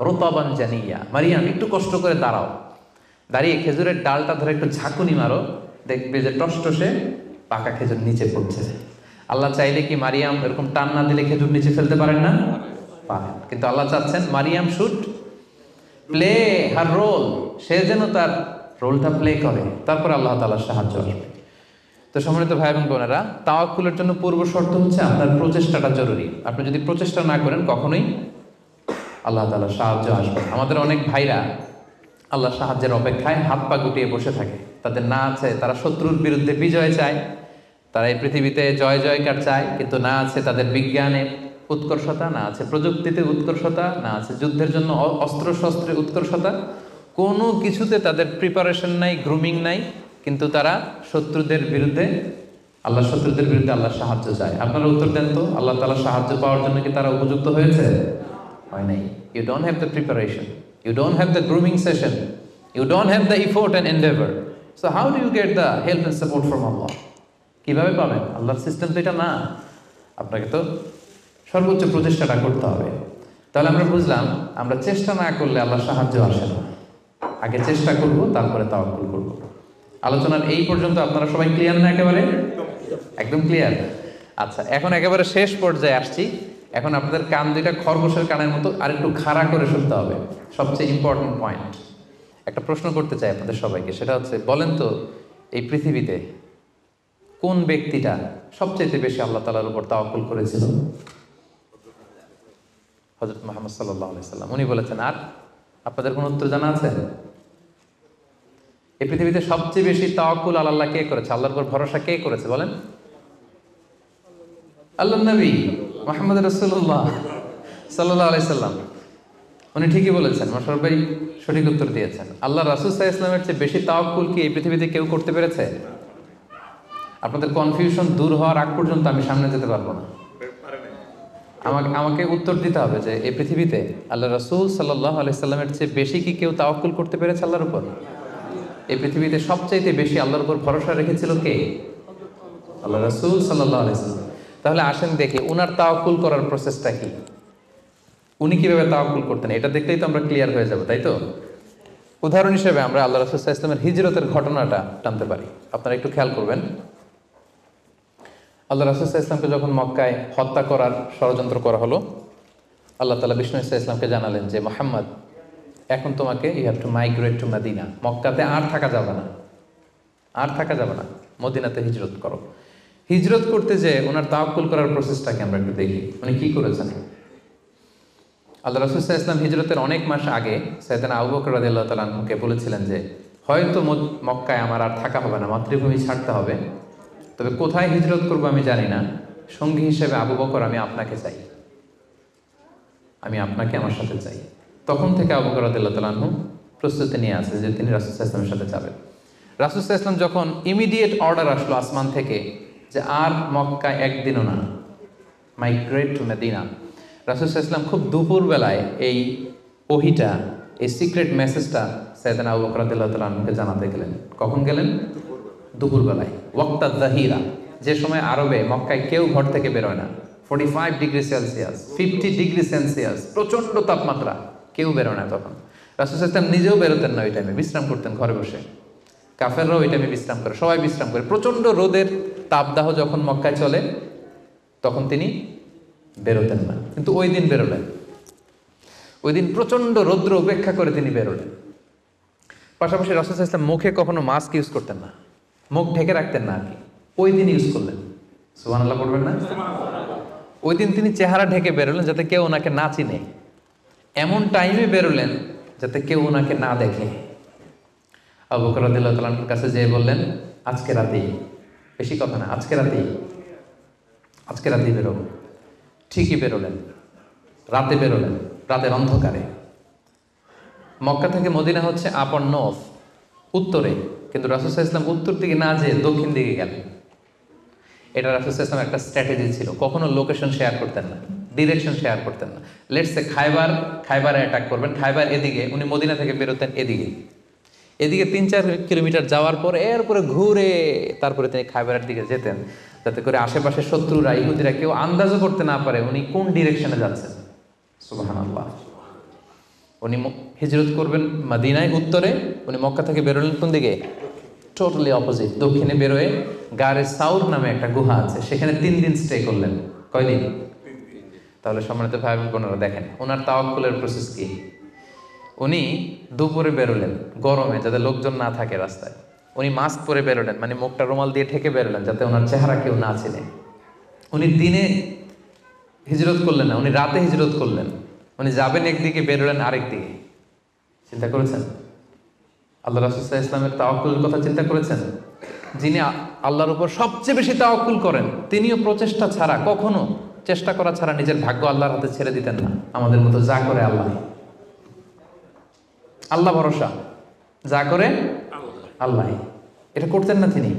রুতাবান জানিয়া, মারিয়াম একটু কষ্ট করে দাঁড়াও, দাঁড়িয়ে খেজুরের ডালটা ধরে একটু ঝাঁকুনি মারো, দেখবে যে টসটসে পাকা খেজুর নিচে পড়ছে। আল্লাহ চাইলে কি মারিয়াম এরকম টান না দিলে খেজুর নিচে ফেলতে পারেন না? পারেন। কিন্তু আল্লাহ চাচ্ছেন Maryam should play her role, সে যেন তার রোলটা প্লে করে, তারপর আল্লাহ তাআলার সাহায্য আসবে। তো সম্মানিত ভাই এবং বোনেরা, তাওয়াক্কুলের জন্য পূর্ব শর্ত হচ্ছে আপনার প্রচেষ্টাটা জরুরি। আপনি যদি প্রচেষ্টা না করেন কখনোই আল্লাহ তাআলার সাহায্য আসবে। আমাদের অনেক ভাইরা আল্লাহর সাহায্যের অপেক্ষায় হাত পা গুটিয়ে বসে থাকে। তাদের না আছে তারা শত্রুর বিরুদ্ধে বিজয় চায়, তারা এই পৃথিবীতে জয় জয়কার চায়, কিন্তু না আছে তাদের বিজ্ঞানে উৎকর্ষতা, না আছে প্রযুক্তিতে উৎকর্ষতা, না আছে যুদ্ধের জন্য অস্ত্র শস্ত্রে উৎকর্ষতা, কোনো কিছুতে তাদের প্রিপারেশন নাই, গ্রুমিং নাই, কিন্তু তারা শত্রুদের বিরুদ্ধে আল্লাহর সাহায্য চায়। আপনারা উত্তর দেন তো, আল্লাহ তাআলার সাহায্য পাওয়ার জন্য কি তারা উপযুক্ত হয়েছে? হয় নাই। You don't have the preparation, you don't have the grooming session, you don't have the effort and endeavour, so how do you get the help and support from Allah? কিভাবে পাবেন? আল্লাহর সিস্টেম তো এটা না। আপনাকে তো সর্বোচ্চ প্রচেষ্টাটা করতে হবে। তাহলে আমরা বুঝলাম, আমরা চেষ্টা না করলে আল্লাহর সাহায্য আসে না। আগে চেষ্টা করব, তারপরে তাওয়াক্কুল করব। আলোচনার এই পর্যন্ত আপনারা সবাই ক্লিয়ার না? একেবারে একদম ক্লিয়ার। আচ্ছা, এখন একেবারে শেষ পর্যায়ে আসছি। এখন আপনাদের কান দুইটা খরগোশের কানের মতো আর একটু খাড়া করে শুনতে হবে, সবচেয়ে ইম্পর্টেন্ট পয়েন্ট। একটা প্রশ্ন করতে চাই আপনাদের সবাইকে, সেটা হচ্ছে, বলেন তো এই পৃথিবীতে কোন ব্যক্তিটা সবচেয়ে বেশি আল্লাহ তাআলার উপর তাওয়াক্কুল করেছিল? হযরত মুহাম্মদ সাল্লাল্লাহু আলাইহি সাল্লাম। উনি বলেছেন। আর আপনাদের কোনো উত্তর জানা আছে? এই পৃথিবীতে সবচেয়ে বেশি তাওয়াক্কুল আল্লাহ কে করেছে? আল্লাহর উপর ভরসা কে করেছে বলেন? আল্লাহর নবী মুহাম্মদ রাসূলুল্লাহ সাল্লাল্লাহু আলাইহি সাল্লাম। উনি ঠিকই বলেছেন, মাশরাফ ভাই সঠিক উত্তর দিয়েছেন। আল্লাহ রাসূল সাল্লাল্লাহু আলাইহি ওয়াসাল্লামের চেয়ে বেশি তাওয়াক্কুল কি এই পৃথিবীতে কেউ করতে পেরেছে? আপনাদের কনফিউশন দূর হওয়ার আগ পর্যন্ত আমি সামনে যেতে পারবো না। আমাকে উত্তর দিতে হবে যে এই পৃথিবীতে আল্লাহ রাসূল সাল্লাল্লাহু আলাইহি সাল্লামের চেয়ে বেশি কি কেউ তাওয়াক্কুল করতে পেরেছে আল্লাহর উপর? এই পৃথিবীতে সবচাইতে বেশি আল্লাহর উপর ভরসা রেখেছিল কে? আল্লাহ রাসূল সাল্লাল্লাহু আলাইহি সাল্লাম। তাহলে আসেন দেখি উনার তাওয়াক্কুল করার প্রসেসটা কি, উনি কিভাবে তাওয়াক্কুল করতেন। এটা দেখলেই তো আমরা ক্লিয়ার হয়ে যাব, তাই তো? উদাহরণ হিসেবে আমরা আল্লাহ রাসূল সাল্লাল্লাহু আলাইহি ওয়াসাল্লামের হিজরতের ঘটনাটা টানতে পারি। আপনারা একটু খেয়াল করবেন। আল্লাহ রাসূল সাল্লাল্লাহু আলাইহি ওয়াসাল্লামকে যখন মক্কায় হত্যা করার ষড়যন্ত্র করা হলো, আল্লাহ তাআলা বিষ্ণু সাল্লাল্লাহু আলাইহি ওয়াসাল্লামকে জানালেন যে, মুহাম্মদ, এখন তোমাকে you have to migrate to Medina. মক্কাতে আর থাকা যাবে না, আর থাকা যাবে না, মদিনাতে হিজরত করো। হিজরত করতে যে ওনার তাওয়াক্কুল করার প্রসেসটাকে আমরা একটু দেখি, উনি কি করেছেন। আল্লাহ রাসূল সাল্লাল্লাহু আলাইহি ওয়াসাল্লাম হিজরতের অনেক মাস আগে সাইয়েদনা আবু বকর রাদিয়াল্লাহু তাআলা আনহুকে বলেছিলেন যে, হয়তো মক্কায় আমার আর থাকা হবে না, মাতৃভূমি ছাড়তে হবে, তবে কোথায় হিজরত করবো আমি জানি না, সঙ্গী হিসেবে আবু বকর আমি আপনাকে চাই, আমি আপনাকে আমার সাথে চাই। তখন থেকে আবু বকর রাদিয়াল্লাহু তাআলা আনহু প্রস্তুতি নিয়ে আছে যে তিনি রাসূল সাল্লাল্লাহু আলাইহি ওয়াসাল্লামের সাথে যাবেন। রাসূল সাল্লাল্লাহু আলাইহি ওয়াসাল্লাম যখন ইমিডিয়েট অর্ডার আসলো আসমান থেকে যে আর মক্কায় একদিনও না, মাইগ্রেট টু মদিনা, রাসূল সাল্লাল্লাহু আলাইহি ওয়াসাল্লাম খুব দুপুরবেলায় এই ওহিটা, এই সিক্রেট মেসেজটা সাইয়েদনা আবু বকর রাদিয়াল্লাহু তাআলা আনহুকে জানাতে গেলেন। কখন গেলেন? দুপুরবেলায়, ওয়াক্তাত যাহিরা, যে সময় আরবে মক্কায় কেউ ঘর থেকে বেরোয় না। 45 ডিগ্রি সেলসিয়াস, 50 ডিগ্রি সেলসিয়াস, প্রচণ্ড তাপমাত্রা, কেউ বেরোয় না তখন। রাসূল সাল্লাল্লাহু আলাইহি ওয়াসাল্লাম নিজেও বেরোতেন না ওই টাইমে, বিশ্রাম করতেন ঘরে বসে। কাফেররাও ওই টাইমে বিশ্রাম করে, সবাই বিশ্রাম করে। প্রচণ্ড রোদের তাপদাহ যখন মক্কায় চলে তখন তিনি বেরোতেন না, কিন্তু ওই দিন বেরোলেন। ওই দিন প্রচণ্ড রৌদ্র উপেক্ষা করে তিনি বেরোলেন। পাশাপাশি রাসূল সাল্লাল্লাহু আলাইহি ওয়াসাল্লাম মুখে কখনো মাস্ক ইউজ করতেন না, মুখ ঢেকে রাখতেন না আর কি, ওই দিন ইউজ করলেন। সুবহানাল্লাহ পড়বেন না? ওই দিন তিনি চেহারা ঢেকে বেরোলেন যাতে কেউ ওনাকে না চিনে, এমন টাইমে বেরোলেন যাতে কেউ ওনাকে না দেখে। আবু বকর রাদিয়াল্লাহু তাআলার কাছে যেয়ে বললেন, আজকে রাতেই, বেশি কথা না, আজকে রাতেই বেরোবো। ঠিকই বেরোলেন, রাতে বেরোলেন, রাতের অন্ধকারে। মক্কা থেকে মদিনা হচ্ছে আপ অন নর্থ, উত্তরে, কিন্তু রাসূল সাল্লাল্লাহু আলাইহি ওয়াসাল্লাম উত্তর দিকে না যেয়ে দক্ষিণ দিকে গেলেন। এটা রাসূল সাল্লাল্লাহু আলাইহি ওয়াসাল্লামের একটা স্ট্র্যাটেজি ছিল, কখনো লোকেশন শেয়ার করতেন না, ডিরেকশন শেয়ার করতেন না। লেটস সে খায়বারে অ্যাটাক করবেন, খায়বার এদিকে, উনি মদিনা থেকে বেরোতেন এদিকে 3-4 কিলোমিটার যাওয়ার পর এরপরে ঘুরে তারপরে তিনি খায়বারের দিকে যেতেন, যাতে করে আশেপাশে শত্রুরা, ইহুদিরা কেউ আন্দাজও করতে না পারে উনি কোন ডিরেকশনে যাচ্ছেন। সুবহানাল্লাহ। উনি হিজরত করবেন মদিনায় উত্তরে, উনি মক্কা থেকে বেরোলেন কোন দিকে? টোটালি অপোজিট, দক্ষিণে বেরোয় গারে সাউর নামে একটা গুহা আছে, সেখানে 3 দিন স্টে করলেন। কয়দিন? তাহলে সম্মানিত ভাই বোনেরা দেখেন ওনার তাওয়াক্কুলের প্রসেস কি। উনি দুপুরে বেরোলেন গরমে, যাতে লোকজন না থাকে রাস্তায়। উনি মাস্ক পরে বেরোলেন, মানে মুখটা রুমাল দিয়ে ঢেকে বেরোলেন যাতে ওনার চেহারা কেউ না চিনে। উনি দিনে হিজরত করলেন না, উনি রাতে হিজরত করলেন। উনি যাবেন একদিকে, বেরোলেন আরেক দিকে। চিন্তা করেছেন আল্লাহ রাসূল সাল্লাল্লাহু আলাইহি ওয়াসাল্লামের তাওয়াক্কুলের কথা? চিন্তা করেছেন? যিনি আল্লাহর উপর সবচেয়ে বেশি তাওয়াক্কুল করেন, তিনিও প্রচেষ্টা ছাড়া, কখনো চেষ্টা করা ছাড়া নিজের ভাগ্য আল্লাহর হাতে ছেড়ে দিতেন না। আমাদের মতো যা করে আল্লাহ, আল্লাহ ভরসা, যা করে আল্লাহ, এটা করতেন না তিনি।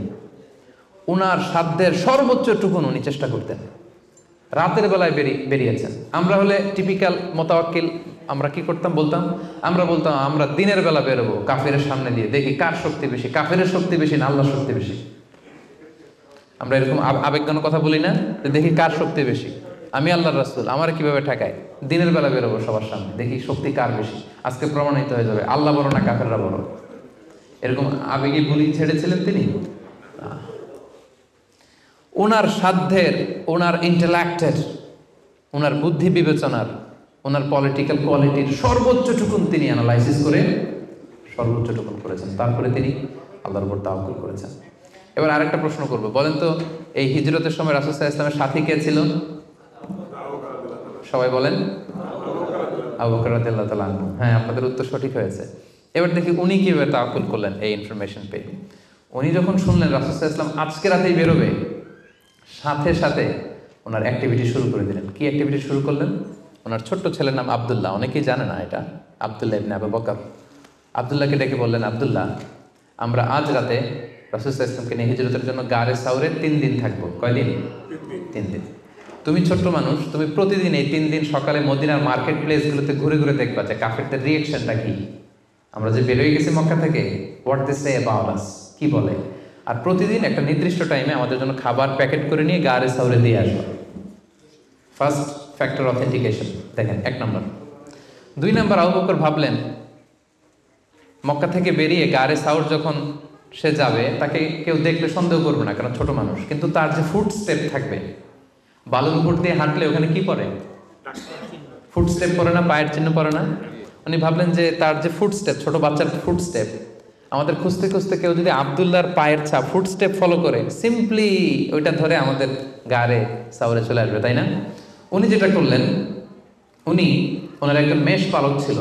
উনার সাধ্যের সর্বোচ্চ টুকুন উনি চেষ্টা করতেন। রাতের বেলায় বেরিয়েছেন। আমরা হলে টিপিক্যাল মোতাওয়াক্কিল, আমরা কি করতাম? আমরা বলতাম আমরা দিনের বেলা বেরোবো কাফেরের সামনে দিয়ে, দেখি কার শক্তি বেশি, কাফেরের শক্তি বেশি না আল্লাহর শক্তি বেশি। আমরা এরকম আবেগঘন কথা বলি না, দেখি কার শক্তি বেশি, আমি আল্লাহর রাসূল, আমার কিভাবে ঠেকায়, দিনের বেলা বেরোবো সবার সামনে, দেখি শক্তি কার বেশি, আজকে প্রমাণিত হয়ে যাবে আল্লাহ বড় না কাফেররা বড়। এরকম আবেগী বলি ছেড়েছিলেন তিনি। ওনার সাধ্যের, ওনার ইন্টেলেক্টের, ওনার বুদ্ধি বিবেচনার, ওনার পলিটিক্যাল কোয়ালিটির সর্বোচ্চটুকুন তিনি অ্যানালাইসিস করে সর্বোচ্চটুকুন করেছেন। তারপরে তিনি আল্লাহর উপর তাওয়াক্কুল করেছেন। এবার আরেকটা প্রশ্ন করব, বলেন তো এই হিজরতের সময় রাসূল সাল্লাল্লাহু আলাইহি ওয়াসাল্লামের সাথী কে ছিল? সবাই বলেন আবু বকর রাদিয়াল্লাহু তাআলা আনহু। হ্যাঁ, আপনাদের উত্তর সঠিক হয়েছে। এবার দেখি উনি কিভাবে তাওয়াক্কুল করলেন এই ইনফরমেশন পেয়ে। উনি যখন শুনলেন রাসূল সাল্লাল্লাহু আলাইহি ওয়াসাল্লাম আজকে রাতেই বেরোবে, সাথে সাথে ওনার অ্যাক্টিভিটি শুরু করে দিলেন। কি অ্যাক্টিভিটি শুরু করলেন? ওনার ছোট্ট ছেলের নাম আব্দুল্লাহ, অনেকেই জানে না এটা, আব্দুল্লাহ ইবনে আবু বকর। আব্দুল্লাহকে ডেকে বললেন, আব্দুল্লাহ, আমরা আজ রাতে রাসূল সাল্লাল্লাহু আলাইহি ওয়াসাল্লামকে নিয়ে হিজরতের জন্য গারে সাউরে 3 দিন থাকবো। কয়দিন? 3 দিন। তুমি ছোট্ট মানুষ, তুমি প্রতিদিন এই 3 দিন সকালে মদিনার মার্কেট প্লেসগুলোতে ঘুরে ঘুরে দেখবা যে কাফেরদের রিয়েকশনটা কি। আমরা যে বেরোয় গেছি মক্কা থেকে, what they say about us, কি বলে। আর প্রতিদিন একটা নির্দিষ্ট টাইমে আমাদের জন্য খাবার প্যাকেট করে নিয়ে গারে সাউরে দিয়ে আসবো। ফার্স্ট ফ্যাক্টর অথেন্টিকেশন দেখেন, 1 নম্বর। 2 নম্বর, আবু বকর ভাবলেন মক্কা থেকে বেরিয়ে গারে সাউর যখন সে যাবে, তাকে কেউ দেখলে সন্দেহ করবে না, কারণ ছোট মানুষ। কিন্তু তার যে ফুট স্টেপ থাকবে, বালুর উপর দিয়ে হাঁটলে ওখানে কি পড়ে? ফুট স্টেপ পড়ে না, পায়ের চিহ্ন পড়ে না? উনি ভাবলেন যে তার যে ফুট স্টেপ, ছোট বাচ্চার ফুট স্টেপ, আমাদের খুঁজতে খুঁজতে কেউ যদি আব্দুল্লাহর পায়ের ছাপ, ফুট স্টেপ ফলো করে, সিম্পলি ওইটা ধরে আমাদের গারে সাউরে চলে আসবে, তাই না? উনি যেটা করলেন, উনি ওনার একজন মেষ পালক ছিল,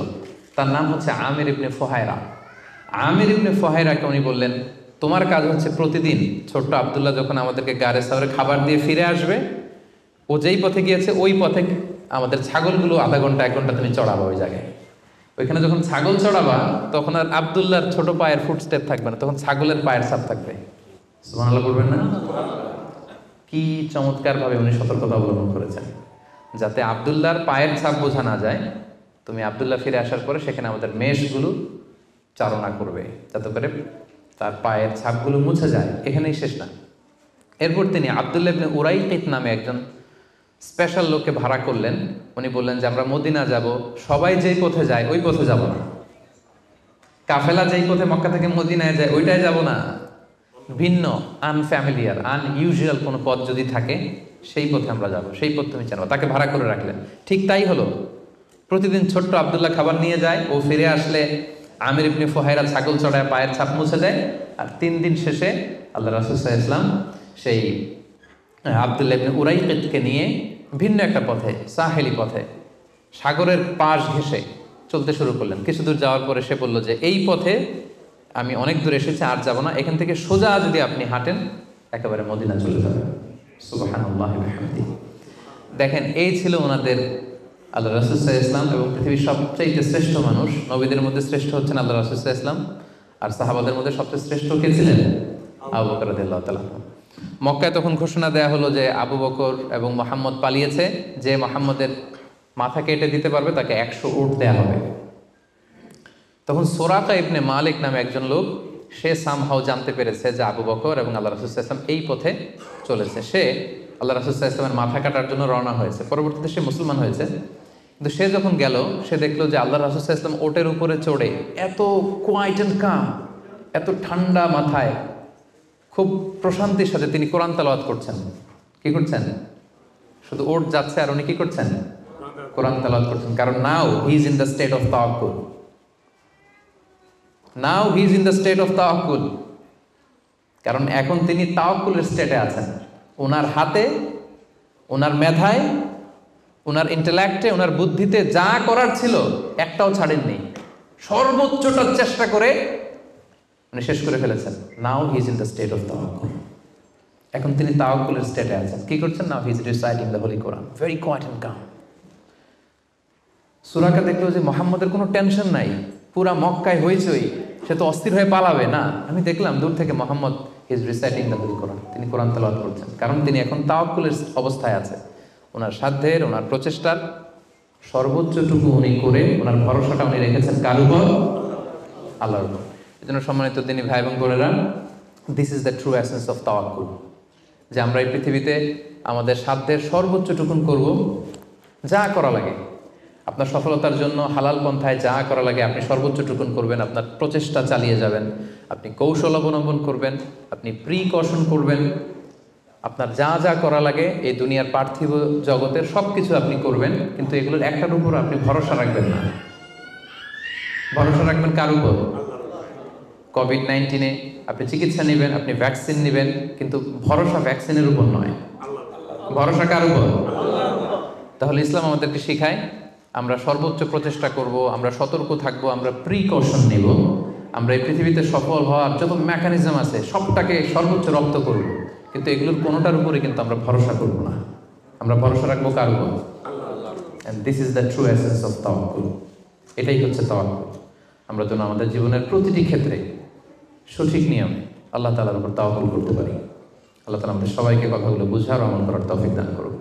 তার নাম হচ্ছে আমির ইবনে ফুহায়রা। আমির ইবনে ফুহায়রাকে উনি বললেন, তোমার কাজ হচ্ছে প্রতিদিন ছোট্ট আব্দুল্লাহ যখন আমাদেরকে গারে সাউরে খাবার দিয়ে ফিরে আসবে, ও যেই পথে গিয়েছে ওই পথে আমাদের ছাগলগুলো আধা ঘন্টা 1 ঘন্টা তুমি চড়াবা ওই জায়গায়। ওইখানে যখন ছাগল চড়াবা তখন আর আব্দুল্লাহর ছোট পায়ের ফুটস্টেপ থাকবে না, তখন ছাগলের পায়ের ছাপ থাকবে। সুবহানাল্লাহ বলবেন না? কি চমৎকার ভাবে উনি সতর্কতা অবলম্বন করেছেন, যাতে আব্দুল্লাহর পায়ের ছাপ বোঝা না যায়। তুমি আব্দুল্লাহ ফিরে আসার পরে সেখানে আমাদের মেষগুলো চারণা করবে, যাতে করে তার পায়ের ছাপগুলো মুছে যায়। এখানেই শেষ না। এরপর তিনি আব্দুল্লাহ ইবনে উরাইকিত নামে একজন স্পেশাল লোককে ভাড়া করলেন। উনি বললেন যে আমরা মদিনা যাব, সবাই যেই পথে যায় ওই পথে যাব না, কাফেলা যেই পথে মক্কা থেকে মদিনায় যায় ওইটাই যাব না, ভিন্ন আনফ্যামিলিয়ার আনইউজুয়াল কোনো পথ যদি থাকে সেই পথে আমরা যাব, সেই পথ তুমি জানো। তাকে ভাড়া করে রাখলেন। ঠিক তাই হলো। প্রতিদিন ছোট্ট আব্দুল্লাহ খাবার নিয়ে যায়, ও ফিরে আসলে আমির ইবনে ফুহায়রা ছাগল চড়ায় পায়ের ছাপ মুছে দেয়। আর 3 দিন শেষে আল্লাহ রাসূল সাল্লাল্লাহু আলাইহি ওয়াসাল্লাম সেই আব্দুল্লাহ ইবনে উরাইকিতকে নিয়ে ভিন্ন একটা পথে, সাহেলি পথে, সাগরের পাশ ঘেঁষে চলতে শুরু করলেন। কিছু দূর যাওয়ার পরে সে বলল যে এই পথে আমি অনেক দূর এসেছি, আর যাব না, এখান থেকে সোজা যদি আপনি হাঁটেন একেবারে মদিনা চলে যাবেন। সুবহানাল্লাহি ওয়া বিহামদিহি। দেখেন, এই ছিল ওনাদের আল্লাহ রাসূল সাল্লাল্লাহু আলাইহি ওয়াসাল্লাম, এবং পৃথিবীর সবচেয়ে শ্রেষ্ঠ মানুষ। নবীদের মধ্যে শ্রেষ্ঠ হচ্ছেন আল্লাহ রাসূল সাল্লাল্লাহু আলাইহি ওয়াসাল্লাম, আর সাহাবাদের মধ্যে সবচেয়ে শ্রেষ্ঠ কে ছিলেন? আবু বকর রাদিয়াল্লাহু তাআলা। মক্কায় তখন ঘোষণা দেয়া হলো যে আবু বকর এবং মুহাম্মদ পালিয়েছে, যে মুহাম্মদের মাথা কেটে দিতে পারবে তাকে 100 উট দেয়া হবে। তখন সুরাকা ইবনে মালিক নামে একজন লোক, সে সামহাও জানতে পেরেছে যে আবু বকর এবং আল্লাহ রাসূল সাল্লাল্লাহু আলাইহি ওয়াসাল্লাম এই পথে চলেছে। সে আল্লাহ রাসূল সাল্লাল্লাহু আলাইহি ওয়াসাল্লামের মাথা কাটার জন্য রওনা হয়েছে। পরবর্তীতে সে মুসলমান হয়েছে। কিন্তু সে যখন গেল, সে দেখলো যে আল্লাহ রাসূল সাল্লাল্লাহু আলাইহি ওয়াসাল্লাম ওটের উপরে চড়ে এত কোয়াইট এন্ড কাম, এত ঠান্ডা মাথায়, খুব প্রশান্তির সাথে তিনি কোরআন তেলাওয়াত করছেন। কি করছেন? শুধু ওট যাচ্ছে আর উনি কি করছেন? কোরআন তেলাওয়াত করছেন। কারণ now he is in the state of তাওয়াক্কুল। Now he is in the state of তাওয়াক্কুল, কারণ এখন তিনি তাওয়াক্কুলের স্টেটে আছেন। ওনার হাতে, ওনার মেধায়, ওনার ইন্টেলেক্টে, ওনার বুদ্ধিতে যা করার ছিল একটাও ছাড়েননি, সর্বোচ্চটা চেষ্টা করে উনি শেষ করে ফেলেছেন। Now he is in the state of তাওয়াক্কুল, এখন তিনি তাওয়াক্কুলের স্টেটে আছেন। কি করছেন? Now he is reciting the holy Quran, very quiet and calm. সূরাটা দেখলো যে মুহাম্মদের কোনো টেনশন নাই, পুরা মক্কায় হইচই, সে তো অস্থির হয়ে পালাবে না। আমি দেখলাম দূর থেকে Muhammad is reciting the holy Quran, তিনি কোরআন তেলাওয়াত করছেন, কারণ তিনি এখন তাওয়াক্কুলের অবস্থায় আছে। ওনার সাধ্যের, ওনার প্রচেষ্টার সর্বোচ্চটুকু উনি করে ওনার ভরসাটা উনি রেখেছেন কার উপর? আল্লাহর উপর। এই জন্য সম্মানিত তিনি ভাই এবং বোনেরা, this is the true essence of তাওয়াক্কুল, যে আমরা এই পৃথিবীতে আমাদের সাধ্যের সর্বোচ্চটুকুন করব, যা করা লাগে আপনার সফলতার জন্য হালাল পন্থায় যা করা লাগে আপনি সর্বোচ্চটুকুন করবেন, আপনার প্রচেষ্টা চালিয়ে যাবেন, আপনি কৌশল অবলম্বন করবেন, আপনি প্রিকশন করবেন, আপনার যা যা করা লাগে এই দুনিয়ার পার্থিব জগতের সব কিছু আপনি করবেন, কিন্তু এগুলোর একটার উপর আপনি ভরসা রাখবেন না। ভরসা রাখবেন কার উপর? কোভিড-19 আপনি চিকিৎসা নেবেন, আপনি ভ্যাকসিন নেবেন, কিন্তু ভরসা ভ্যাকসিনের উপর নয়, ভরসা কার উপর? তাহলে ইসলাম আমাদেরকে শেখায় আমরা সর্বোচ্চ প্রচেষ্টা করব, আমরা সতর্ক থাকব, আমরা প্রিকশন নেব, আমরা এই পৃথিবীতে সফল হওয়ার যত মেকানিজম আছে সবটাকে সর্বোচ্চ রপ্ত করব, কিন্তু এগুলোর কোনোটার উপরে কিন্তু আমরা ভরসা করব না। আমরা ভরসা রাখবো কার উপর? And this is the true essence of তাওয়াক্কুল। এটাই হচ্ছে তাওয়াক্কুল। আমরা যেন আমাদের জীবনের প্রতিটি ক্ষেত্রে সঠিক নিয়মে আল্লাহ তাআলার উপর তাওয়াক্কুল করতে পারি। আল্লাহ তাআলা আমাদের সবাইকে কথাগুলো বুঝার ও আমল করার তৌফিক দান করুন।